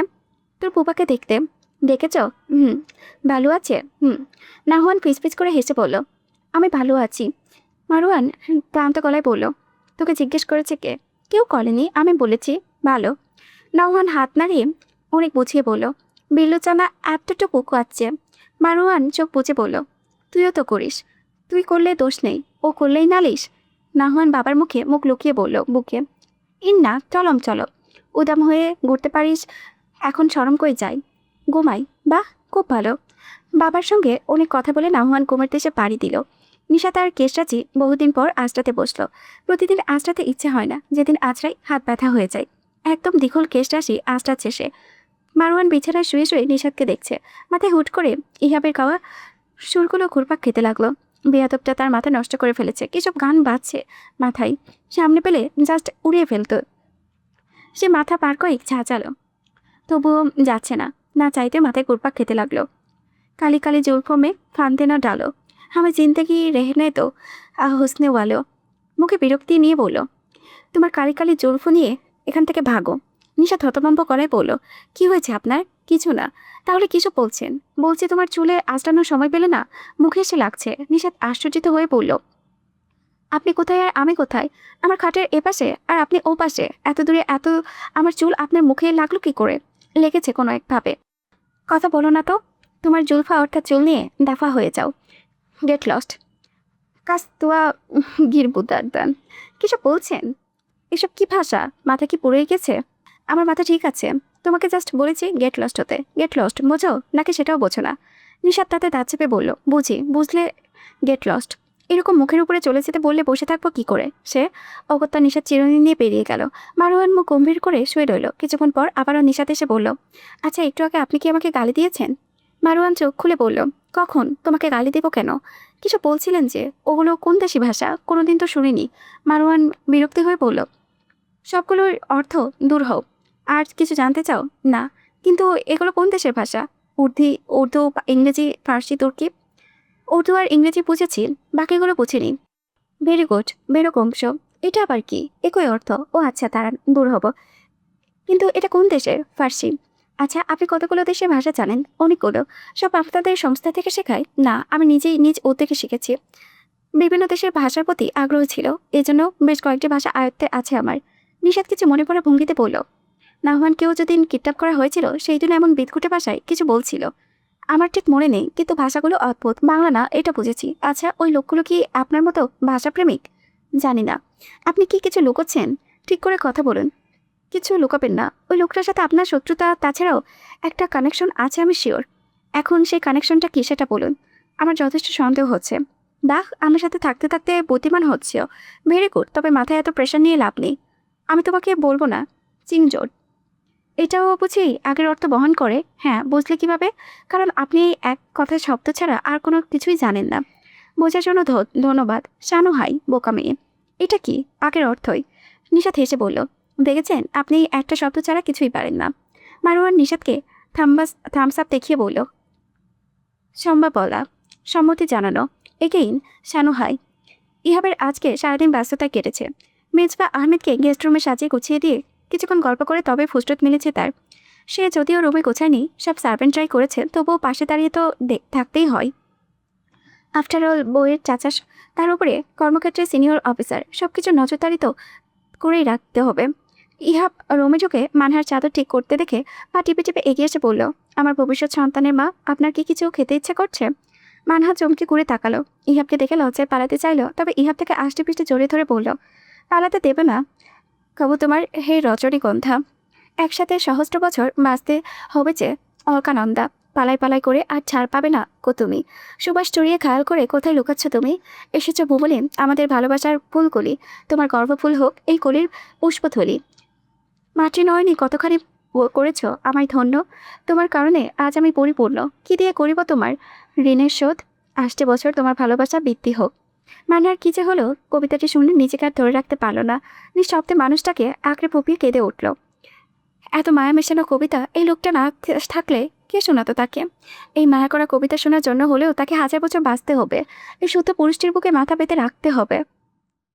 তোর পুপাকে দেখতে। দেখেছ? ভালো আছে? নাওহান ফিসফিস করে হেসে বলল, আমি ভালো আছি। মারওয়ান ক্লান্ত গলায় বলল, তোকে জিজ্ঞেস করেছে কে? কেউ করেনি, আমি বলেছি ভালো। নাওহান হাত নাড়িয়ে অনেক বুঝিয়ে বলল, বিল্লুচানা এতটুকু কুয়াচ্ছে। মারওয়ান চোখ বুঝে বলল, তুইও তো করিস। তুই করলে দোষ নেই, ও করলেই নালিশ। নাওহান বাবার মুখ লুকিয়ে বলল বুকে, না চলম চলো, উদাম হয়ে ঘুরতে পারিস। এখন শরম করে যাই, ঘুমাই। বাহ, খুব ভালো। বাবার সঙ্গে অনেক কথা বলে নাওহান ঘুমের দেশে পাড়ি দিল। নিশা তার কেশরাচি বহুদিন পর আঁচড়াতে বসলো। প্রতিদিন আঁচড়াতে ইচ্ছে হয় না, যেদিন আঁচড়াই হাত ব্যথা হয়ে যায়। একদম দীঘল কেশরাশি আঁচড়াচ্ছে সে। মারওয়ান বিছানায় শুয়ে শুয়ে নিশাদকে দেখছে। মাথায় হুট করে ইহাবের গাওয়া সুরগুলো ঘুরপাক খেতে লাগলো। বেয়াদবটা তার মাথা নষ্ট করে ফেলেছে। কিসব গান বাজছে মাথায়, সামনে পেলে জাস্ট উড়িয়ে ফেলতো। সে মাথা পার কয়েক ঝাঁচালো, তবুও যাচ্ছে না। না চাইতে মাথায় ঘুরপাক খেতে লাগলো। কালি কালি जुल्फों में फांदे ना डालो, हमें जिंदगी रहने दो हुस्ने वालो। মুখে বিরক্তি নিয়ে বলল, তোমার কালি কালি জুলফো নিয়ে এখান থেকে ভাগো। নিশা থতভম্ব করায় বলল, কি হয়েছে আপনার? কিছু না। তাহলে কিসব বলছেন? বলছি তোমার চুলে আঁচড়ানোর সময় পেলে না, মুখে এসে লাগছে। নিশাত আশ্চর্যিত হয়ে বলল, আপনি কোথায় আর আমি কোথায়? আমার খাটের এপাশে আর আপনি ও পাশে, এত দূরে। আমার চুল আপনার মুখে লাগলো কি করে? লেগেছে কোনো একভাবে। কথা বলো না তো, তোমার জুলফা অর্থাৎ চুল নিয়ে দফা হয়ে যাও। Get lost. কাস্তুয়া গিরবুদারদান। কিসব বলছেন? এসব কি ভাষা? মাথা কি পড়ে গেছে? আমার মাথা ঠিক আছে, তোমাকে জাস্ট বলেছি গেট লস্ট হতে। গেট লস্ট বোঝো নাকি সেটাও বোঝো না? নিশাত তাতে দাঁত চেপে বলল, বুঝি, বুঝলে গেট লস্ট। এরকম মুখের উপরে চলে যেতে বললে বসে থাকবো কি করে? সে অগত্যা নিশাত চিরুনি নিয়ে বেরিয়ে গেল। মারোয়ান মুখ গম্ভীর করে শুয়ে রইল। কিছুক্ষণ পর আবারও নিশাত এসে বলল, আচ্ছা একটু আগে আপনি কি আমাকে গালি দিয়েছেন? মারোয়ান চোখ খুলে বলল, কখন? তোমাকে গালি দেবো কেন? কিছু বলছিলেন যে, ওগুলো কোন দেশি ভাষা? কোনোদিন তো শুনিনি। মারোয়ান বিরক্তি হয়ে বলল, সবগুলোর অর্থ দূর হোক। আর কিছু জানতে চাও? না। কিন্তু এগুলো কোন দেশের ভাষা? উর্দু, ইংরেজি, ফার্সি, তুর্কি। উর্দু আর ইংরেজি বুঝেছি, বাকিগুলো বুঝিনি। ভেরি গুড, বেরো কংস। এটা আবার কি? একই অর্থ। ও আচ্ছা, তারা দূর হব। কিন্তু এটা কোন দেশের? ফার্সি। আচ্ছা, আপনি কতগুলো দেশের ভাষা জানেন? অনেকগুলো। সব আপনাদের সংস্থা থেকে শেখায়? না, আমি নিজেই নিজ উদ্যোগে শিখেছি। বিভিন্ন দেশের ভাষার প্রতি আগ্রহ ছিল, এজন্য বেশ কয়েকটি ভাষা আয়ত্তে আছে আমার। নিষাদ কিছু মনে পড়া ভঙ্গিতে বলল, নাহমানকেও যেদিন কিডন্যাপ করা হয়েছিল সেই দিন এমন বিদঘুটে ভাষায় কিছু বলছিল। আমার ঠিক মনে নেই, কিন্তু ভাষাগুলো অদ্ভুত, বাংলা না এটা বুঝেছি। আচ্ছা, ওই লোকগুলো কি আপনার মতো ভাষাপ্রেমিক? জানি না। আপনি কি কিছু লুকোচ্ছেন? ঠিক করে কথা বলুন। কিছু লুকাবেন না। ওই লোকটার সাথে আপনার শত্রুতা, তাছাড়াও একটা কানেকশন আছে, আমি শিওর। এখন সেই কানেকশনটা কি সেটা বলুন। আমার যথেষ্ট সন্দেহ হচ্ছে। দাহ, আমার সাথে থাকতে থাকতে বুদ্ধিমান হচ্ছেও। ভেরি গুড, তবে মাথায় এত প্রেশার নিয়ে লাভ নেই। আমি তোমাকে বলবো না। চিংজোট। এটাও বুঝি আগের অর্থ বহন করে? হ্যাঁ, বুঝলে কিভাবে? কারণ আপনি এক কথার শব্দ ছাড়া আর কোনো কিছুই জানেন না। বোঝার জন্য ধন্যবাদ। শানু হাই, বোকা মেয়ে। এটা কি? আগের অর্থই। নিশাত হেসে বলল, দেখেছেন, আপনি একটা শব্দ ছাড়া কিছুই পারেন না। মারোয়ার নিশাতকে থামস আপ দেখিয়ে বলল, সম্ভব বলা, সম্মতি জানানো। Again Sanu high. ইহাবের আজকে সারাদিন ব্যস্ততায় কেটেছে। মেজবা আহমেদকে গেস্ট রুমে সাজিয়ে গুছিয়ে দিয়ে কিছুক্ষণ গল্প করে তবে ফুসরত মিলেছে তার। সে যদিও রুমে গোছায়নি, সব সার্ভেন্ট ট্রাই করেছে, তবুও পাশে দাঁড়িয়ে তো থাকতেই হয়। আফটার অল বইয়ের চাচা, তার উপরে কর্মক্ষেত্রে সিনিয়র অফিসার, সব কিছু নজরদারি তো করেই রাখতে হবে। ইহাব রুমে ঢুকে মানহার চাদর ঠিক করতে দেখে পা টিপে টিপে এগিয়ে এসে বলল, আমার ভবিষ্যৎ সন্তানের মা, আপনার কি কিছু খেতে ইচ্ছে করছে? মানহা চমকে ঘুরে তাকালো। ইহাবকে দেখে লজ্জায় পালাতে চাইল, তবে ইহাব থেকে আষ্টে পিষ্টে জড়িয়ে ধরে বলল, পালাতে দেবে না। কবু তোমার হে রজনীগন্ধা, একসাথে সহস্র বছর বাঁচতে হবে যে অলকানন্দা। পালাই পালাই করে আর ছাড় পাবে না কো তুমি। সুবাস চড়িয়ে খেয়াল করে কোথায় লুকাচ্ছ তুমি? এসেছ বুবলি আমাদের ভালোবাসার ফুলকলি। তোমার গর্ভফুল হোক এই কলির পুষ্পথলি। মাতৃনয়নী কতখানি করেছ আমায় ধন্য। তোমার কারণে আজ আমি পরিপূর্ণ। কি দিয়ে করিব তোমার ঋণের শোধ? আসছে বছর তোমার ভালোবাসা বৃদ্ধি হোক। মানার কি যে হলো, কবিতাটি শুনে নিজেকে আর ধরে রাখতে পারল না। নিঃশব্দে মানুষটাকে আঁকড়ে পুপিয়ে কেঁদে উঠল। এত মায়া মেশানো কবিতা এই লোকটা না থাকলে কে শোনাতো তাকে? এই মায়া করা কবিতা শোনার জন্য হলেও তাকে 1000 বছর বাঁচতে হবে। এই শুদ্ধ পুরুষটির বুকে মাথা পেতে রাখতে হবে।